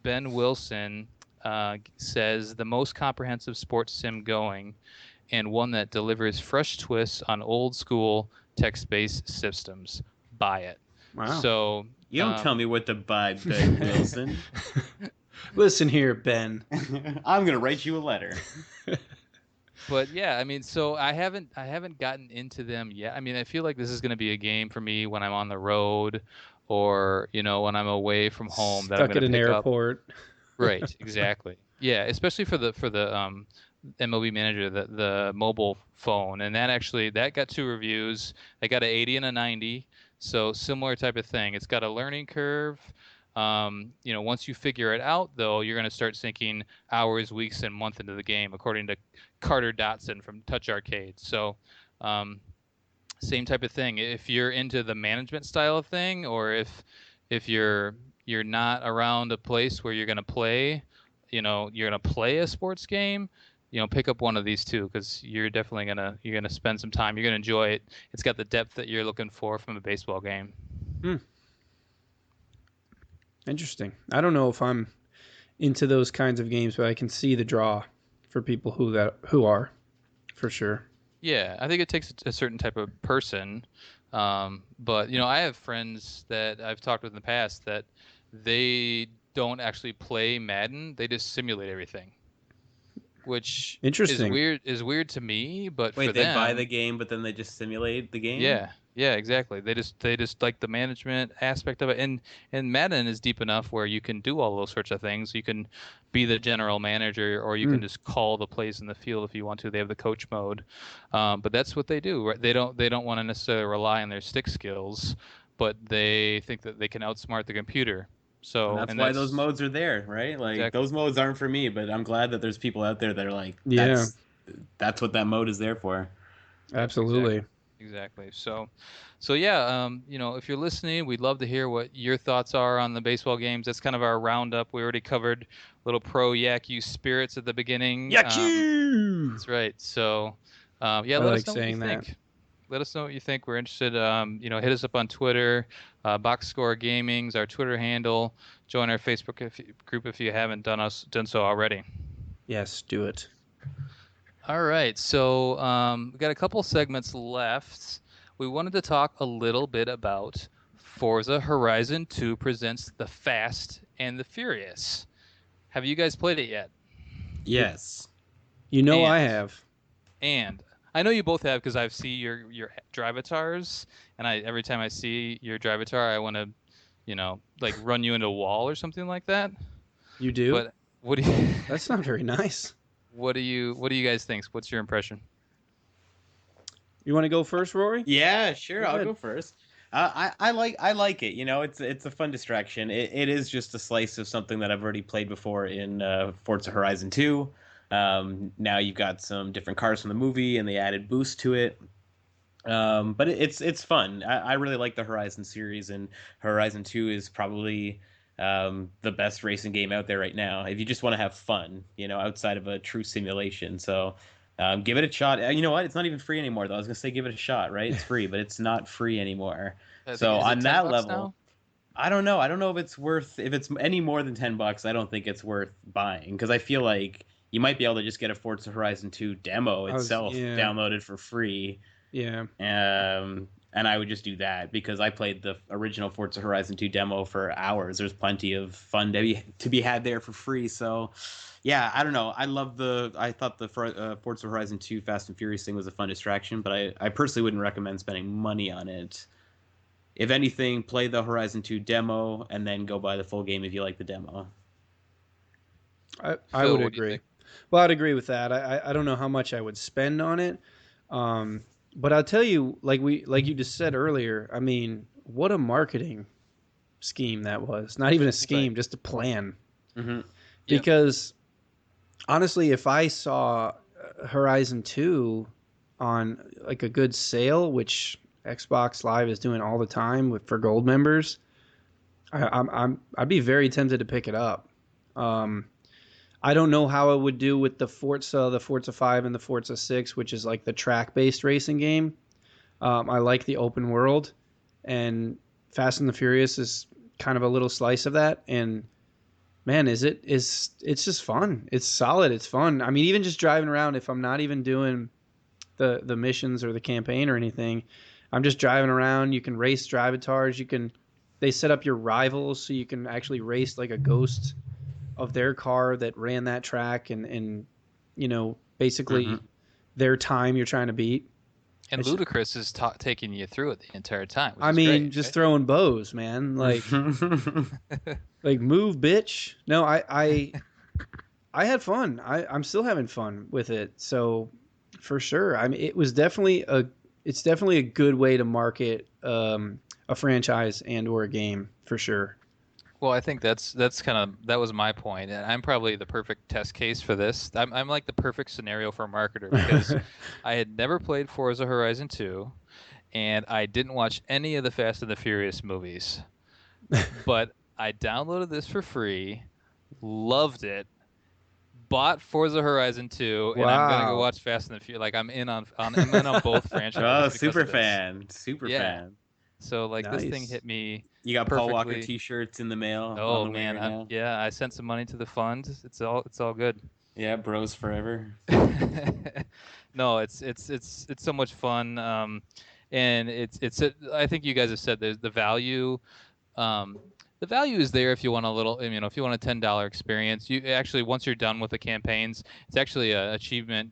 Ben Wilson says the most comprehensive sports sim going, and one that delivers fresh twists on old school text-based systems. Buy it. Wow. So you don't tell me what to buy, Ben Wilson. Listen here, Ben. I'm gonna write you a letter. But yeah, I mean, so I haven't gotten into them yet. I mean, I feel like this is going to be a game for me when I'm on the road, or when I'm away from home. Stuck that I'm at an airport. Right, exactly. Yeah, especially for the MLB Manager, the mobile phone, and that got 2 reviews. They got an 80 and a 90. So similar type of thing. It's got a learning curve. Once you figure it out, though, you're going to start sinking hours, weeks, and months into the game, according to Carter Dotson from Touch Arcade. So, same type of thing. If you're into the management style of thing, or if you're not around a place where you're going to play, you're going to play a sports game, pick up one of these 2, because you're definitely you're gonna spend some time. You're gonna enjoy it. It's got the depth that you're looking for from a baseball game. Interesting. I don't know if I'm into those kinds of games, but I can see the draw for people who are, for sure. Yeah, I think it takes a certain type of person. But I have friends that I've talked with in the past that they don't actually play Madden. They just simulate everything, which is weird to me. But wait, for they them, buy the game, but then they just simulate the game? Yeah, exactly. They just like the management aspect of it, and Madden is deep enough where you can do all those sorts of things. You can be the general manager, or you can just call the plays in the field if you want to. They have the coach mode, but that's what they do. Right? They don't want to necessarily rely on their stick skills, but they think that they can outsmart the computer. So and that's why those modes are there, right? Like exactly. Those modes aren't for me, but I'm glad that there's people out there that are like, that's what that mode is there for. Absolutely. Exactly. So yeah, if you're listening, we'd love to hear what your thoughts are on the baseball games. That's kind of our roundup. We already covered little Pro Yakyuu Spirits at the beginning. Yakyuu! That's right. So, let us know what you think. Let us know what you think. We're interested. Hit us up on Twitter. Box Score Gaming's our Twitter handle. Join our Facebook group if you haven't done so already. Yes, do it. All right, so we got a couple segments left. We wanted to talk a little bit about Forza Horizon 2 presents The Fast and the Furious. Have you guys played it yet? Yes. You know I And have. and I know you both have because I've seen your drivatars, and every time I see your drivatar, I want to, like run you into a wall or something like that. You do? But what do you That's not very nice. what do you guys think? What's your impression? You want to go first, Rory? Yeah, sure. Go I'll ahead. go first. I like it. It's a fun distraction. It is just a slice of something that I've already played before in Forza Horizon 2. Now you've got some different cars from the movie, and they added boost to it. But it's fun. I really like the Horizon series, and Horizon 2 is probably the best racing game out there right now. If you just want to have fun, outside of a true simulation. So give it a shot. You know what? It's not even free anymore, though. I was gonna say give it a shot, right? It's free, but it's not free anymore. So Is it on 10 that bucks level, now? I don't know. I don't know if it's any more than $10. I don't think it's worth buying because I feel like you might be able to just get a Forza Horizon 2 demo itself Yeah. downloaded for free. Yeah. And I would just do that because I played the original Forza Horizon 2 demo for hours. There's plenty of fun to be had there for free. So, yeah, I don't know. I thought the Forza Horizon 2 Fast and Furious thing was a fun distraction, but I personally wouldn't recommend spending money on it. If anything, play the Horizon 2 demo and then go buy the full game if you like the demo. I Phil, would what do you agree. think? Well, I'd agree with that. I don't know how much I would spend on it. But I'll tell you, like you just said earlier, I mean, what a marketing scheme that was. Not even a scheme, Right. just a plan. Mm-hmm. Yep. Because honestly, if I saw Horizon 2 on like a good sale, which Xbox Live is doing all the time for gold members, I'd be very tempted to pick it up. Um, I don't know how it would do with the Forza 5 and the Forza 6, which is like the track-based racing game. I like the open world, and Fast and the Furious is kind of a little slice of that. And man, it's just fun. It's solid. It's fun. I mean, even just driving around, if I'm not even doing the missions or the campaign or anything, I'm just driving around. You can race drivatars. They set up your rivals so you can actually race like a ghost of their car that ran that track, and Mm-hmm. basically their time you're trying to beat. And It's, Ludacris is taking you through it the entire time, which I is mean, great, just right? throwing bows, man. Like move, bitch. No, I had fun. I'm still having fun with it. So for sure, I mean, it's definitely a good way to market a franchise and or a game for sure. Well, I think that was my point, and I'm probably the perfect test case for this. I'm like the perfect scenario for a marketer because I had never played Forza Horizon 2, and I didn't watch any of the Fast and the Furious movies. But I downloaded this for free, loved it, bought Forza Horizon 2, and I'm gonna go Wow. watch Fast and the Furious. Like I'm in on both franchises Oh, because super of this. fan. Super Yeah. fan. So like this thing Nice. hit me You got Paul Walker perfectly. t-shirts in the mail on Oh the way man, right now. yeah, I sent some money to the fund. It's all good. Yeah, bros forever. No, it's so much fun. And I think you guys have said the value. Um, the value is there if you want a little, if you want a $10 experience. You actually, once you're done with the campaigns, it's actually a achievement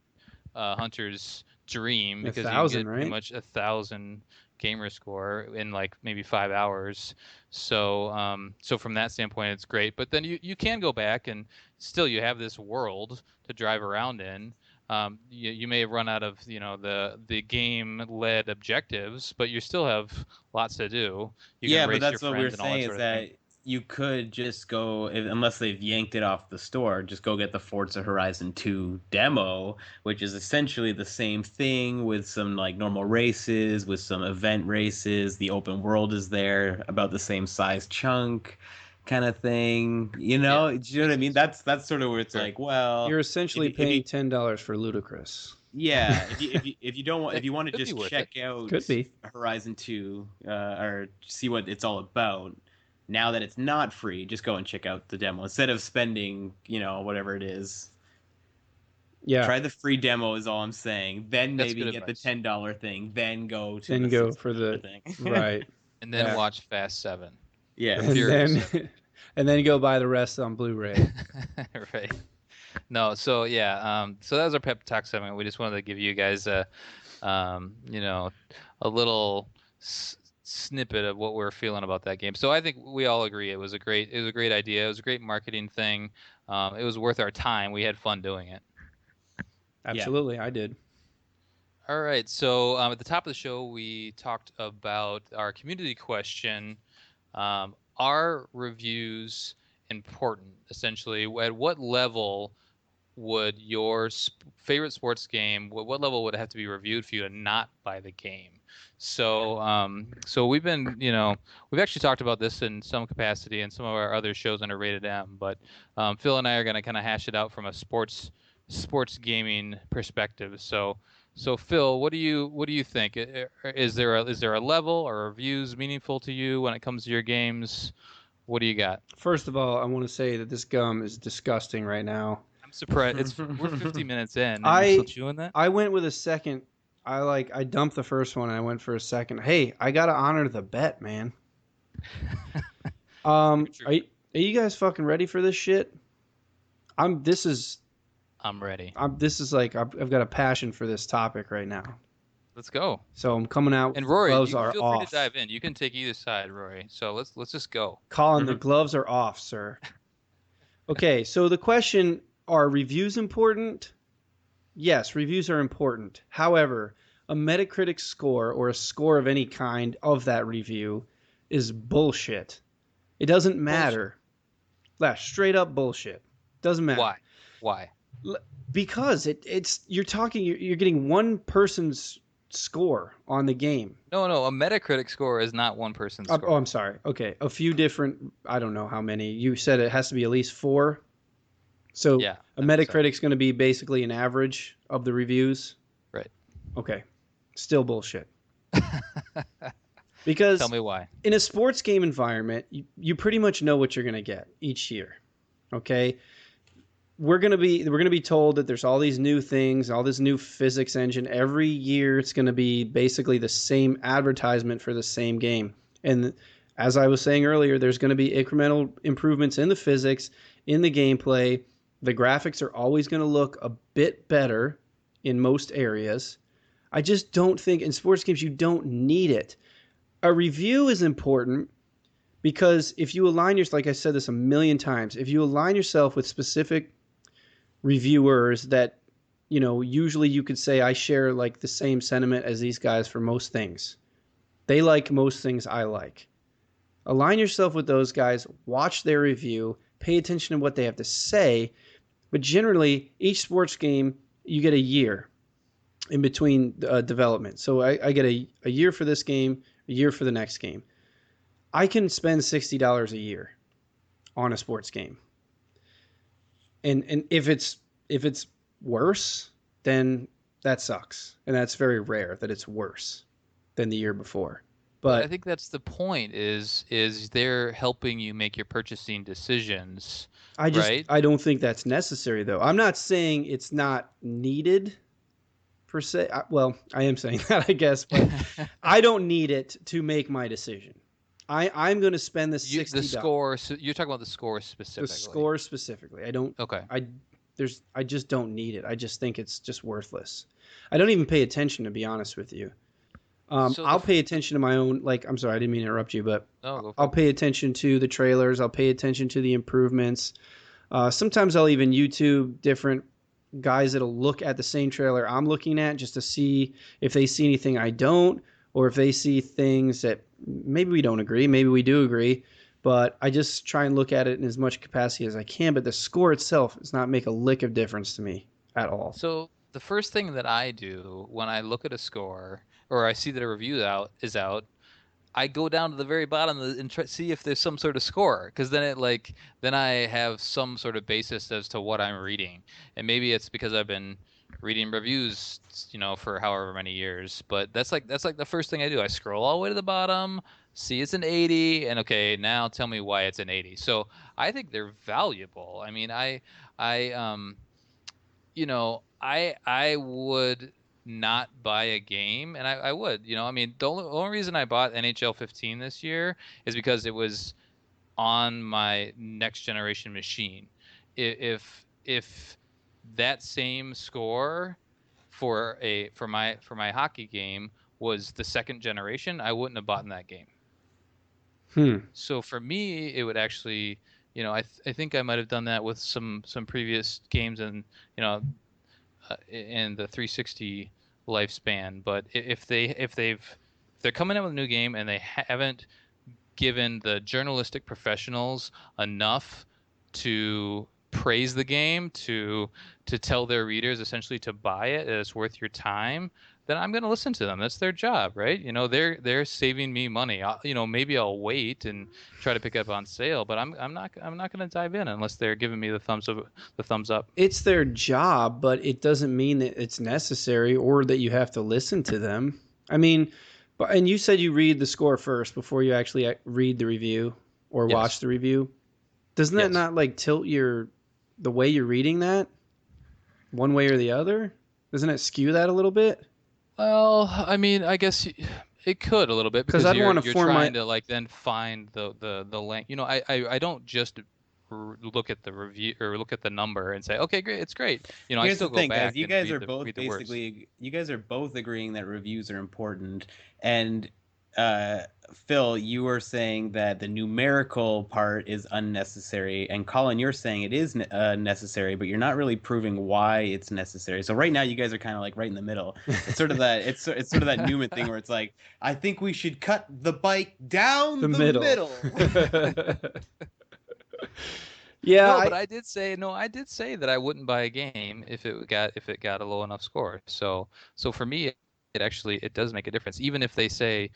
hunter's dream because you can 1,000, get pretty right? much 1,000 gamer score in like maybe 5 hours. So from that standpoint, it's great. But then you can go back and still you have this world to drive around in. You may have run out of the game led objectives, but you still have lots to do. You can Yeah, but race your that's what we were friends and all that saying is sort of thing. that you could just go, unless they've yanked it off the store, just go get the Forza Horizon 2 demo, which is essentially the same thing with some like normal races, with some event races. The open world is there, about the same size chunk kind of thing. Yeah, Do you know what I makes mean? sense. That's sort of where it's Sure. like, well, You're if essentially you, if you paying $10 for Ludacris. yeah, if you don't want, That if you want to could be just worth it. check out Could be. Horizon 2 or see what it's all about, now that it's not free, just go and check out the demo instead of spending, whatever it is. Yeah. Try the free demo is all I'm saying. Then That's maybe good get advice. the $10 thing. Then go to Then the go for $60 the thing. right. And then Yeah. watch Fast 7. Yeah. Or And Furious then 7. and then go buy the rest on Blu-ray. Right. No, so yeah, so that was our pep talk segment. We just wanted to give you guys a little snippet of what we're feeling about that game. So I think we all agree it was a great idea. It was a great marketing thing. It was worth our time. We had fun doing it. Absolutely, I did. All right. So at the top of the show, we talked about our community question. Are reviews important? Essentially, at what level would your favorite sports game, what level would it have to be reviewed for you to not buy the game? So we've been, we've actually talked about this in some capacity in some of our other shows under Rated M, but Phil and I are going to kind of hash it out from a sports gaming perspective. So Phil, what do you think? Is there a level, or reviews meaningful to you when it comes to your games? What do you got? First of all, I want to say that this gum is disgusting right now. I'm surprised. We're 50 minutes in, and you're still chewing that? I went with a second. I dumped the first one and I went for a second. Hey, I gotta honor the bet, man. Are you guys fucking ready for this shit? I'm ready. I've got a passion for this topic right now. Let's go. So I'm coming out. And Rory, gloves feel are free off. to dive in. You can take either side, Rory. So let's just go. Colin, the gloves are off, sir. Okay, so the question: are reviews important? Yes, reviews are important. However, a Metacritic score or a score of any kind of that review is bullshit. It doesn't matter. Straight up bullshit. Doesn't matter. Why? Because you're getting one person's score on the game. No, a Metacritic score is not one person's score. Oh, I'm sorry. Okay, a few different. I don't know how many. You said it has to be at least 4. So yeah, a Metacritic's going to be basically an average of the reviews. Right. Okay. Still bullshit. Because tell me why. In a sports game environment, you pretty much know what you're going to get each year. Okay? We're going to be told that there's all these new things, all this new physics engine. Every year it's going to be basically the same advertisement for the same game. And as I was saying earlier, there's going to be incremental improvements in the physics, in the gameplay. The graphics are always going to look a bit better in most areas. I just don't think in sports games you don't need it. A review is important because if you align yourself, like I said this a million times, if you align yourself with specific reviewers that, usually you could say I share like the same sentiment as these guys for most things. They like most things I like. Align yourself with those guys, watch their review, pay attention to what they have to say. But generally, each sports game, you get a year in between development. So I get a year for this game, a year for the next game. I can spend $60 a year on a sports game. And if it's worse, then that sucks. And that's very rare that it's worse than the year before. But I think that's the point is they're helping you make your purchasing decisions. I don't think that's necessary, though. I'm not saying it's not needed, per se. I am saying that, I guess, but I don't need it to make my decision. I'm going to spend the $60. The score. So you're talking about the score specifically. The score specifically. I don't. Okay. I just don't need it. I just think it's just worthless. I don't even pay attention, to be honest with you. I'll pay attention to my own, I'm sorry, I didn't mean to interrupt you, but I'll pay attention to the trailers. I'll pay attention to the improvements. Sometimes I'll even YouTube different guys that'll look at the same trailer I'm looking at just to see if they see anything I don't, or if they see things that maybe we don't agree, maybe we do agree, but I just try and look at it in as much capacity as I can. But the score itself does not make a lick of difference to me at all. So the first thing that I do when I look at a score, or I see that a review is out, I go down to the very bottom and see if there's some sort of score, because then I have some sort of basis as to what I'm reading. And maybe it's because I've been reading reviews, for however many years. But that's like the first thing I do. I scroll all the way to the bottom, see it's an 80, and okay, now tell me why it's an 80. So I think they're valuable. I mean, I would not buy a game, and I would, I mean, the only reason I bought NHL 15 this year is because it was on my next generation machine. If that same score for my hockey game was the second generation, I wouldn't have bought in that game. So for me, it would actually, I think I might have done that with some previous games and in the 360 lifespan. But if they're coming out with a new game and they haven't given the journalistic professionals enough to praise the game, to tell their readers essentially to buy it, that it's worth your time, then I'm going to listen to them. That's their job, right? They're saving me money. Maybe I'll wait and try to pick up on sale, but I'm not going to dive in unless they're giving me the thumbs up. It's their job, but it doesn't mean that it's necessary or that you have to listen to them. I mean, and you said you read the score first before you actually read the review or watch the review. Doesn't that not like tilt the way you're reading that one way or the other? Doesn't it skew that a little bit? Well, I mean, I guess it could a little bit because you're trying to like then find the link. I don't just look at the review or look at the number and say, okay, great, it's great. Here's I still the thing, go back guys. You guys are both basically you guys are both agreeing that reviews are important, and Phil, you were saying that the numerical part is unnecessary, and Colin, you're saying it is necessary, but you're not really proving why it's necessary. So right now, you guys are kind of like right in the middle. It's sort of that it's sort of that Newman thing where it's like, I think we should cut the bike down the middle. Yeah, but I did say that I wouldn't buy a game if it got a low enough score. So for me, it does make a difference. Even if they say,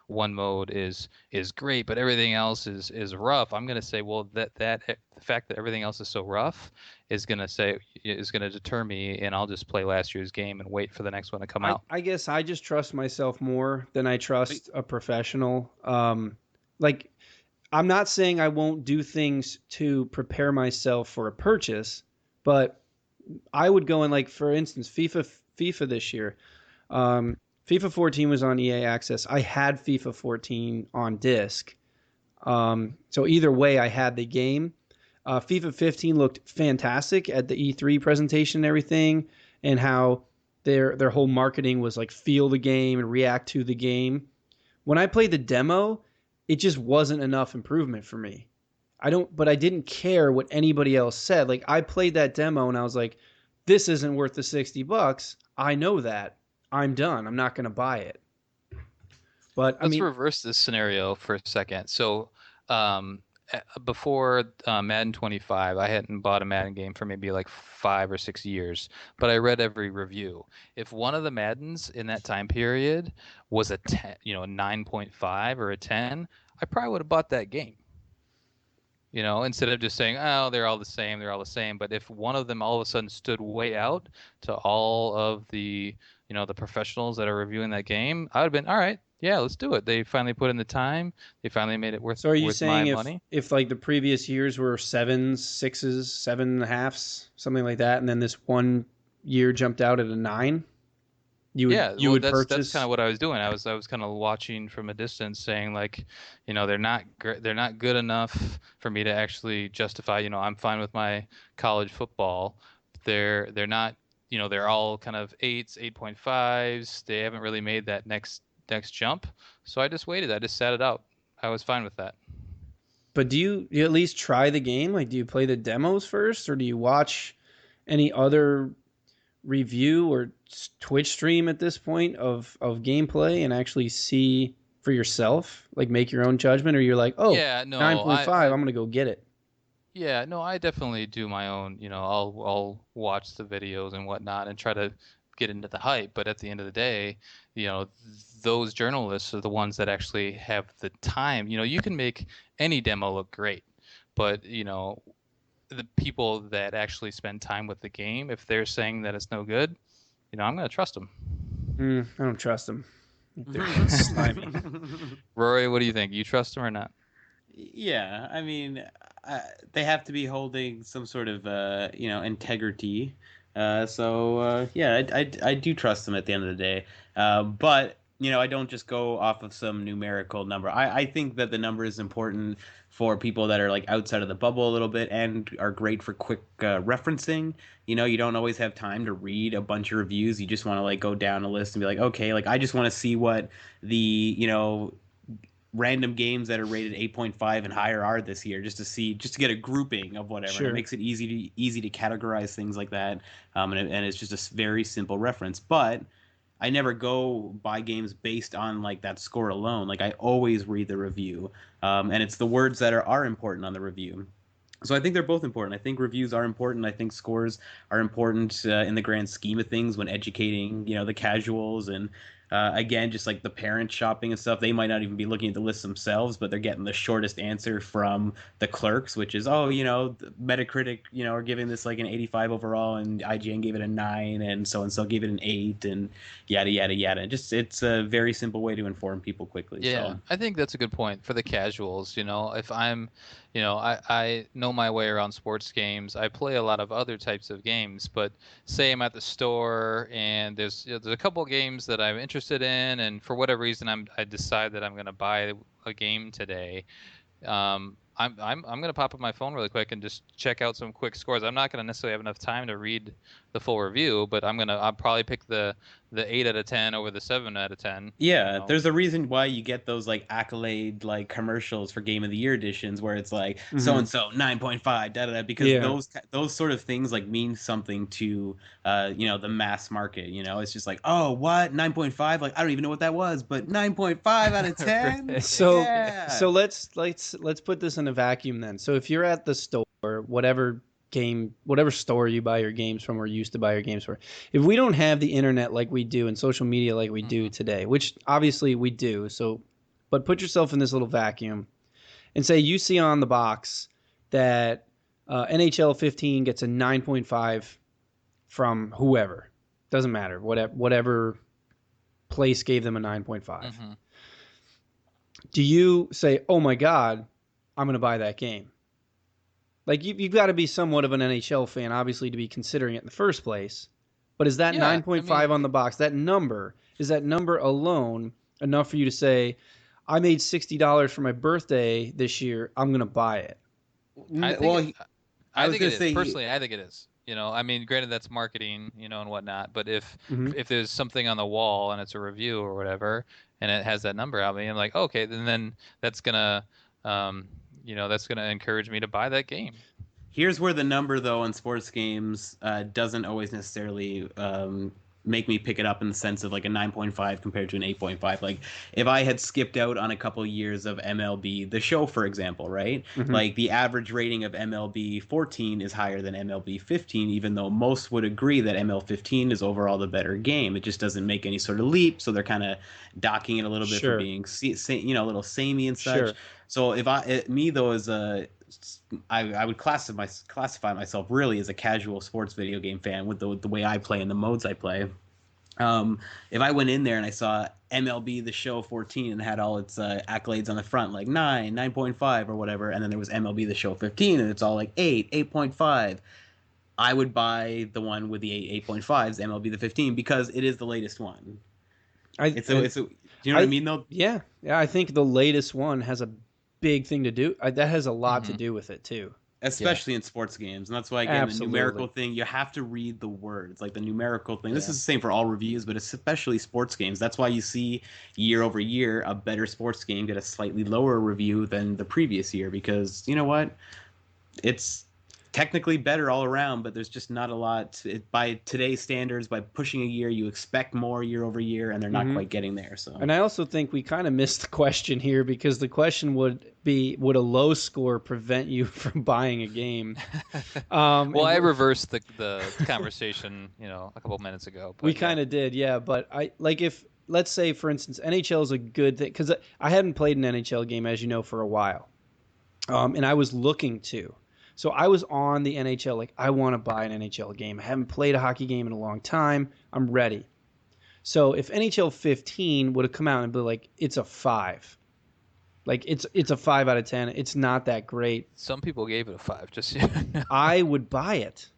one mode is great, but everything else is rough, I'm going to say, well, that the fact that everything else is so rough is going to deter me, and I'll just play last year's game and wait for the next one to come out. I guess I just trust myself more than I trust a professional. Like, I'm not saying I won't do things to prepare myself for a purchase, but I would go in, like, for instance, FIFA this year. FIFA 14 was on EA Access. I had FIFA 14 on disc. So either way, I had the game. FIFA 15 looked fantastic at the E3 presentation and everything, and how their whole marketing was like feel the game and react to the game. When I played the demo, it just wasn't enough improvement for me. But I didn't care what anybody else said. Like, I played that demo and I was like, this isn't worth the $60. I know that. I'm done. I'm not going to buy it. But let's reverse this scenario for a second. So, before Madden 25, I hadn't bought a Madden game for maybe like 5 or 6 years, but I read every review. If one of the Maddens in that time period was a 10, a 9.5 or a 10, I probably would have bought that game. Instead of just saying, oh, they're all the same. But if one of them all of a sudden stood way out to all of the, the professionals that are reviewing that game, I would have been, all right, yeah, let's do it. They finally put in the time. They finally made it worth. So are you saying money? if like the previous years were 7s, 6s, 7.5s, something like that, and then this one year jumped out at a 9? You would purchase. That's kind of what I was doing. I was kind of watching from a distance, saying like, they're not good enough for me to actually justify. I'm fine with my college football. They're not. They're all kind of 8s, 8.5s. They haven't really made that next jump. So I just waited. I just sat it out. I was fine with that. But do you at least try the game? Like, do you play the demos first, or do you watch any other review or Twitch stream at this point of gameplay and actually see for yourself, like make your own judgment? Or you're like, oh, yeah, no, 9.5, I'm going to go get it. Yeah, no, I definitely do my own, I'll watch the videos and whatnot and try to get into the hype. But at the end of the day, those journalists are the ones that actually have the time. You can make any demo look great, but, the people that actually spend time with the game, if they're saying that it's no good, I'm going to trust them. I don't trust them. They're slimy. Rory, what do you think? You trust them or not? Yeah, I mean, they have to be holding some sort of, integrity. I do trust them at the end of the day. But I don't just go off of some numerical number. I think that the number is important for people that are like outside of the bubble a little bit and are great for quick referencing. You don't always have time to read a bunch of reviews. You just want to like go down a list and be like, okay, like I just want to see what the, random games that are rated 8.5 and higher are this year, just to get a grouping of whatever. Sure. It makes it easy to categorize things like that, and it's just a very simple reference. But I never go buy games based on like that score alone. Like I always read the review, and it's the words that are important on the review. So I think they're both important. I think reviews are important. I think scores are important in the grand scheme of things when educating, the casuals and again, just like the parent shopping and stuff. They might not even be looking at the list themselves, but they're getting the shortest answer from the clerks, which is, Metacritic, are giving this like an 85 overall, and IGN gave it a 9, and so gave it an 8, and yada yada yada. Just it's a very simple way to inform people quickly. Yeah, so. I think that's a good point for the casuals. If I'm, I know my way around sports games. I play a lot of other types of games, but say I'm at the store and there's a couple of games that I'm interested in, and for whatever reason I decide that I'm going to buy a game today. I'm going to pop up my phone really quick and just check out some quick scores. I'm not going to necessarily have enough time to read the full review, but I'll probably pick the 8 out of 10 over the 7 out of 10. Yeah, there's a reason why you get those like accolade like commercials for Game of the Year editions where it's like so and so 9.5 da da da, because those sort of things like mean something to the mass market. It's just like, oh, what, 9.5? Like I don't even know what that was, but 9.5 out of 10. Right. So let's put this in a vacuum then. So if you're at the store, whatever store you buy your games from or used to buy your games from, if we don't have the internet like we do and social media like we do today, which obviously we do, but put yourself in this little vacuum and say you see on the box that NHL 15 gets a 9.5 from whoever, doesn't matter, whatever place gave them a 9.5. Do you say, oh my God, I'm going to buy that game? Like, you've got to be somewhat of an NHL fan, obviously, to be considering it in the first place. But is that 9.5 on the box, is that number alone enough for you to say, I made $60 for my birthday this year, I'm going to buy it? I think it is. Personally, I think it is. Granted, that's marketing, and whatnot. But if there's something on the wall and it's a review or whatever, and it has that number out, I'm like, okay, then that's gonna, that's gonna encourage me to buy that game. Here's where the number, though, on sports games doesn't always necessarily make me pick it up in the sense of like a 9.5 compared to an 8.5. Like if I had skipped out on a couple years of MLB The Show, for example, right? Like the average rating of MLB 14 is higher than MLB 15, even though most would agree that ML 15 is overall the better game. It just doesn't make any sort of leap, so they're kind of docking it a little bit for being a little samey and such. So if I would classify myself really as a casual sports video game fan with the way I play and the modes I play. If I went in there and I saw MLB The Show 14 and had all its accolades on the front, like 9, 9.5 or whatever, and then there was MLB The Show 15 and it's all like 8, 8.5, I would buy the one with the 8.5s, MLB The 15, because it is the latest one. Do you know what I mean, though? Yeah, I think the latest one has a big thing to do. That has a lot to do with it too, especially in sports games. And that's why, again, the numerical thing, you have to read the words, like the numerical thing. This is the same for all reviews, but especially sports games. That's why you see year over year a better sports game get a slightly lower review than the previous year, because you know what, it's technically better all around, but there's just not a lot by today's standards. By pushing a year, you expect more year over year, and they're not quite getting there. So, and I also think we kind of missed the question here, because the question would be, would a low score prevent you from buying a game? I reversed the conversation, a couple minutes ago. We kind of did, yeah. But if let's say, for instance, NHL is a good thing, because I hadn't played an NHL game, as you know, for a while, and I was looking to. So I was on the NHL, like, I want to buy an NHL game. I haven't played a hockey game in a long time. I'm ready. So if NHL 15 would have come out and be like, it's a 5. Like, it's a 5 out of 10. It's not that great. Some people gave it a 5, just I would buy it.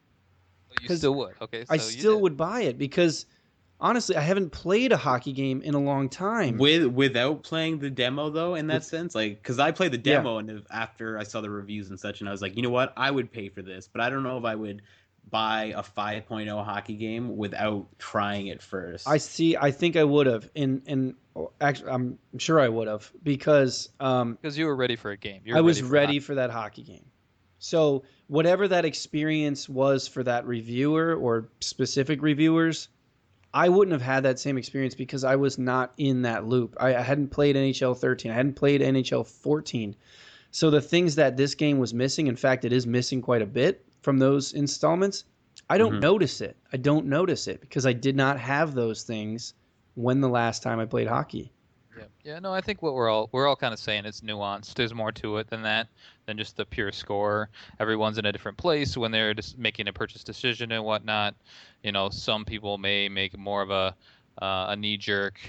You still would. Okay, so I still would buy it because honestly, I haven't played a hockey game in a long time. Without playing the demo though, in that sense, like because I played the demo and after I saw the reviews and such, and I was like, you know what, I would pay for this, but I don't know if I would buy a 5.0 hockey game without trying it first. I think I would have, and actually, I'm sure I would have because you were ready for a game. I was ready for that hockey game. So whatever that experience was for that reviewer or specific reviewers, I wouldn't have had that same experience because I was not in that loop. I hadn't played NHL 13. I hadn't played NHL 14. So the things that this game was missing, in fact, it is missing quite a bit from those installments. I don't notice it. I don't notice it because I did not have those things when the last time I played hockey. Yeah. No, I think what we're all kind of saying it's nuanced. There's more to it than that, than just the pure score. Everyone's in a different place when they're just making a purchase decision and whatnot. You know, some people may make more of a knee-jerk,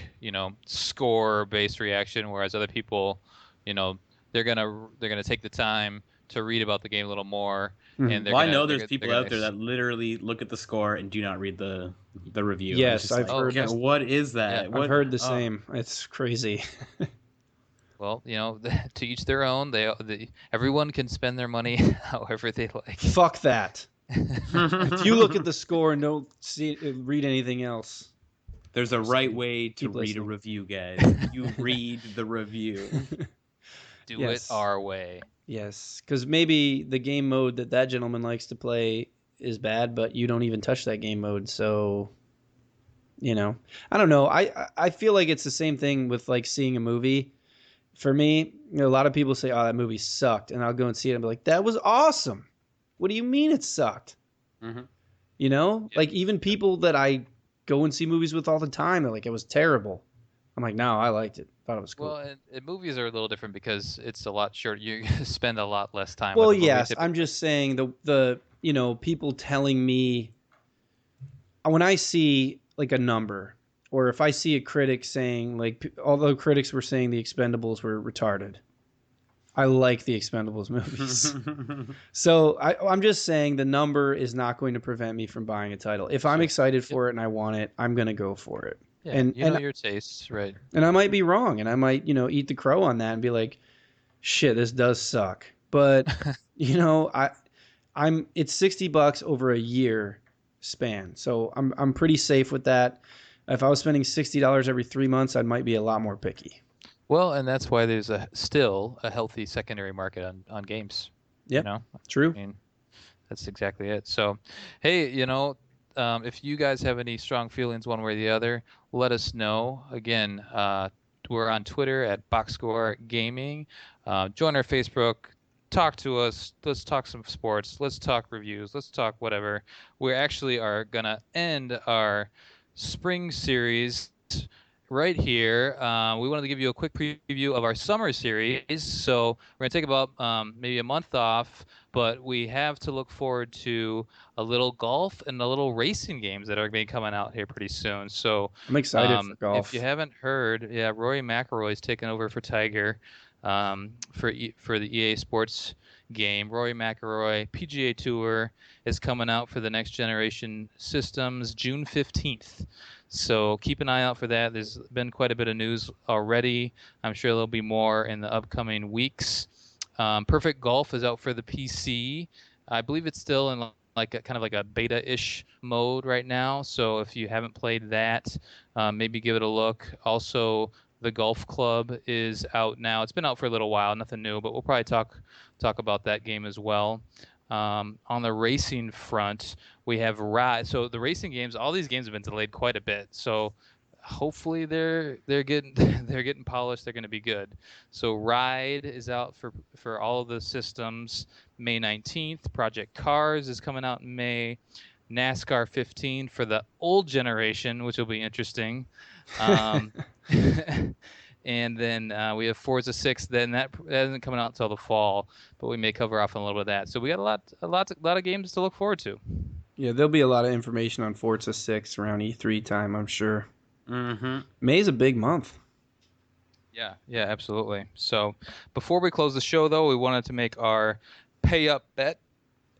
score-based reaction, whereas other people, they're gonna take the time to read about the game a little more. And I know there's people out there that literally look at the score and do not read the review. Yes, I've heard. What is that? Yeah, I've heard the same. It's crazy. Well, to each their own. Everyone can spend their money however they like. Fuck that. If you look at the score and don't read anything else, there's a right way to read a review, guys. You read the review. Do it our way. Yes, because maybe the game mode that gentleman likes to play is bad, but you don't even touch that game mode. So, I don't know. I feel like it's the same thing with like seeing a movie. For me, a lot of people say, "Oh, that movie sucked," and I'll go and see it and be like, "That was awesome." What do you mean it sucked? Mm-hmm. Like even people that I go and see movies with all the time, they're like, "It was terrible." I'm like, "No, I liked it. Thought it was cool." Well, and movies are a little different because it's a lot shorter. You spend a lot less time. Well, with the yes, movie. I'm just saying the people telling me when I see like a number, or if I see a critic saying like, although critics were saying the Expendables were retarded, I like the Expendables movies. So I'm just saying the number is not going to prevent me from buying a title. If I'm excited for it and I want it, I'm going to go for it. Yeah, and your tastes, right? And I might be wrong, and I might, eat the crow on that and be like, "Shit, this does suck." But it's $60 over a year span, so I'm pretty safe with that. If I was spending $60 every 3 months, I might be a lot more picky. Well, and that's why there's still a healthy secondary market on games. Yeah, true. I mean, that's exactly it. So, hey, if you guys have any strong feelings one way or the other, let us know. Again, we're on Twitter at Boxscore Gaming. Join our Facebook. Talk to us. Let's talk some sports. Let's talk reviews. Let's talk whatever. We actually are going to end our spring series right here. We wanted to give you a quick preview of our summer series. So we're going to take about maybe a month off, but we have to look forward to a little golf and a little racing games that are going to be coming out here pretty soon. So I'm excited for golf. If you haven't heard, Rory McIlroy's taking over for Tiger for the EA Sports game. Rory McIlroy PGA Tour is coming out for the next generation systems June 15th. So keep an eye out for that. There's been quite a bit of news already. I'm sure there'll be more in the upcoming weeks. Perfect Golf is out for the PC. I believe it's still in kind of like a beta-ish mode right now. So if you haven't played that, maybe give it a look. Also, the Golf Club is out now. It's been out for a little while, nothing new, but we'll probably talk about that game as well. On the racing front, we have Ride. So the racing games, all these games have been delayed quite a bit. So hopefully they're getting polished. They're going to be good. So Ride is out for all of the systems May 19th. Project Cars is coming out in May. NASCAR 15 for the old generation, which will be interesting. And then we have Forza 6. Then that isn't coming out until the fall, but we may cover off on a little bit of that. So we got a lot of games to look forward to. Yeah, there'll be a lot of information on Forza 6 around E3 time, I'm sure. Mm-hmm. May's a big month. Yeah, absolutely. So before we close the show, though, we wanted to make our pay-up bet,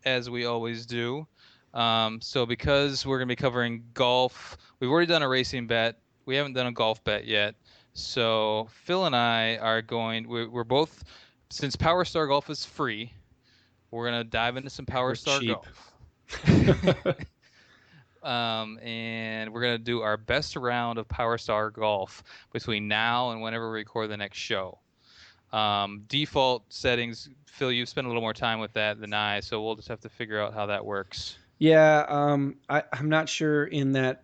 as we always do. So because we're going to be covering golf, we've already done a racing bet. We haven't done a golf bet yet. So Phil and I are we're both, since Power Star Golf is free, we're going to dive into some Power Star Golf. And we're going to do our best round of Power Star Golf between now and whenever we record the next show. Default settings, Phil, you've spent a little more time with that than I, so we'll just have to figure out how that works. Yeah, I'm not sure in that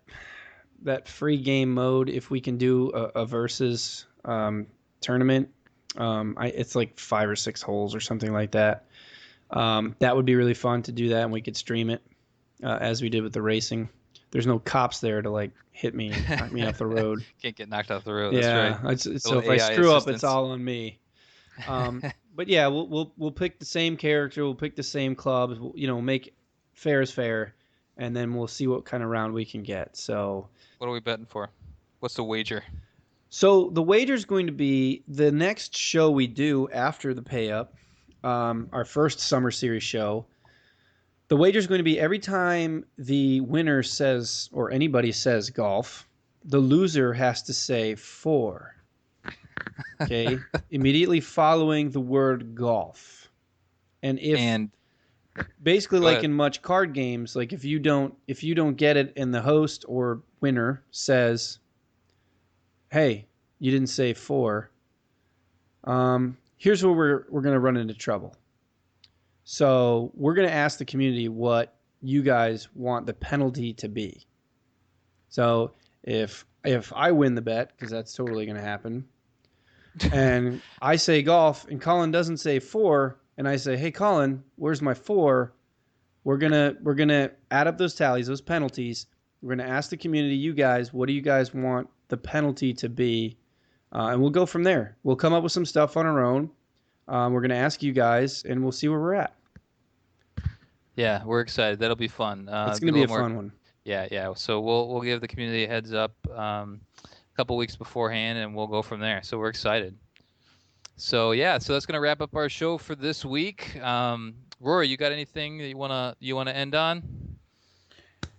free game mode if we can do a versus tournament. It's like 5 or 6 holes or something like that. That would be really fun to do that, and we could stream it as we did with the racing. There's no cops there to like hit me, knock me off the road. Can't get knocked off the road. Yeah, that's right. So if I screw up, it's all on me. But yeah, we'll pick the same character, we'll pick the same clubs, make fair is fair, and then we'll see what kind of round we can get. So what are we betting for? What's the wager? So the wager is going to be the next show we do after the pay up, our first summer series show. The wager is going to be every time the winner says, or anybody says golf, the loser has to say 4. Okay, immediately following the word golf. And basically like in much card games, like if you don't get it and the host or winner says, "Hey, you didn't say 4. Here's where we're going to run into trouble." So we're going to ask the community what you guys want the penalty to be. So if I win the bet, because that's totally going to happen, and I say golf and Colin doesn't say 4, and I say, "Hey Colin, where's my 4?" We're gonna add up those tallies, those penalties. We're gonna ask the community, you guys, what do you guys want the penalty to be? And we'll go from there. We'll come up with some stuff on our own. We're gonna ask you guys, and we'll see where we're at. Yeah, we're excited. That'll be fun. It's gonna be a fun one. Yeah. So we'll give the community a heads up a couple weeks beforehand, and we'll go from there. So we're excited. So that's gonna wrap up our show for this week. Rory, you got anything that you wanna end on?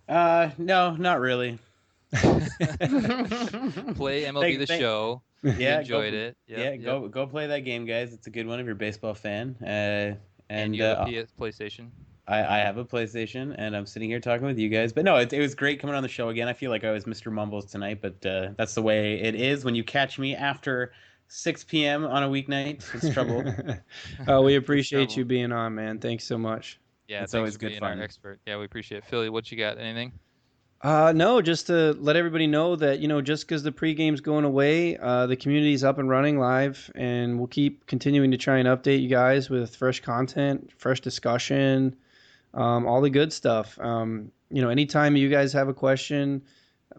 No, not really. Play MLB The Show. Yeah, enjoyed it. Yep. Go play that game, guys. It's a good one if you're a baseball fan. And you have a PlayStation. I have a PlayStation, and I'm sitting here talking with you guys. But no, it was great coming on the show again. I feel like I was Mr. Mumbles tonight, but that's the way it is when you catch me after 6 p.m. on a weeknight. It's trouble. We appreciate you being on, man. Thanks so much. Yeah, it's always good being fun. Our expert. Yeah, we appreciate it. Philly, what you got? Anything? No, just to let everybody know that, just because the pregame's going away, the community's up and running live, and we'll keep continuing to try and update you guys with fresh content, fresh discussion, all the good stuff. Anytime you guys have a question,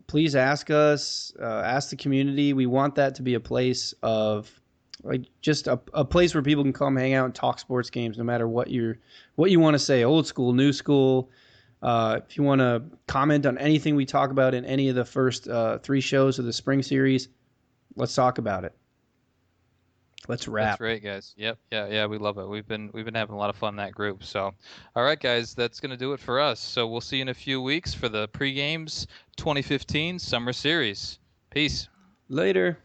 please ask us, ask the community. We want that to be a place of just a place where people can come hang out and talk sports games, no matter what you want to say, old school, new school. If you want to comment on anything we talk about in any of the first 3 shows of the spring series, let's talk about it. Let's wrap. That's great, guys. Yep. Yeah. We love it. We've been having a lot of fun in that group. So, all right, guys, that's going to do it for us. So we'll see you in a few weeks for the Pregames 2015 Summer Series. Peace. Later.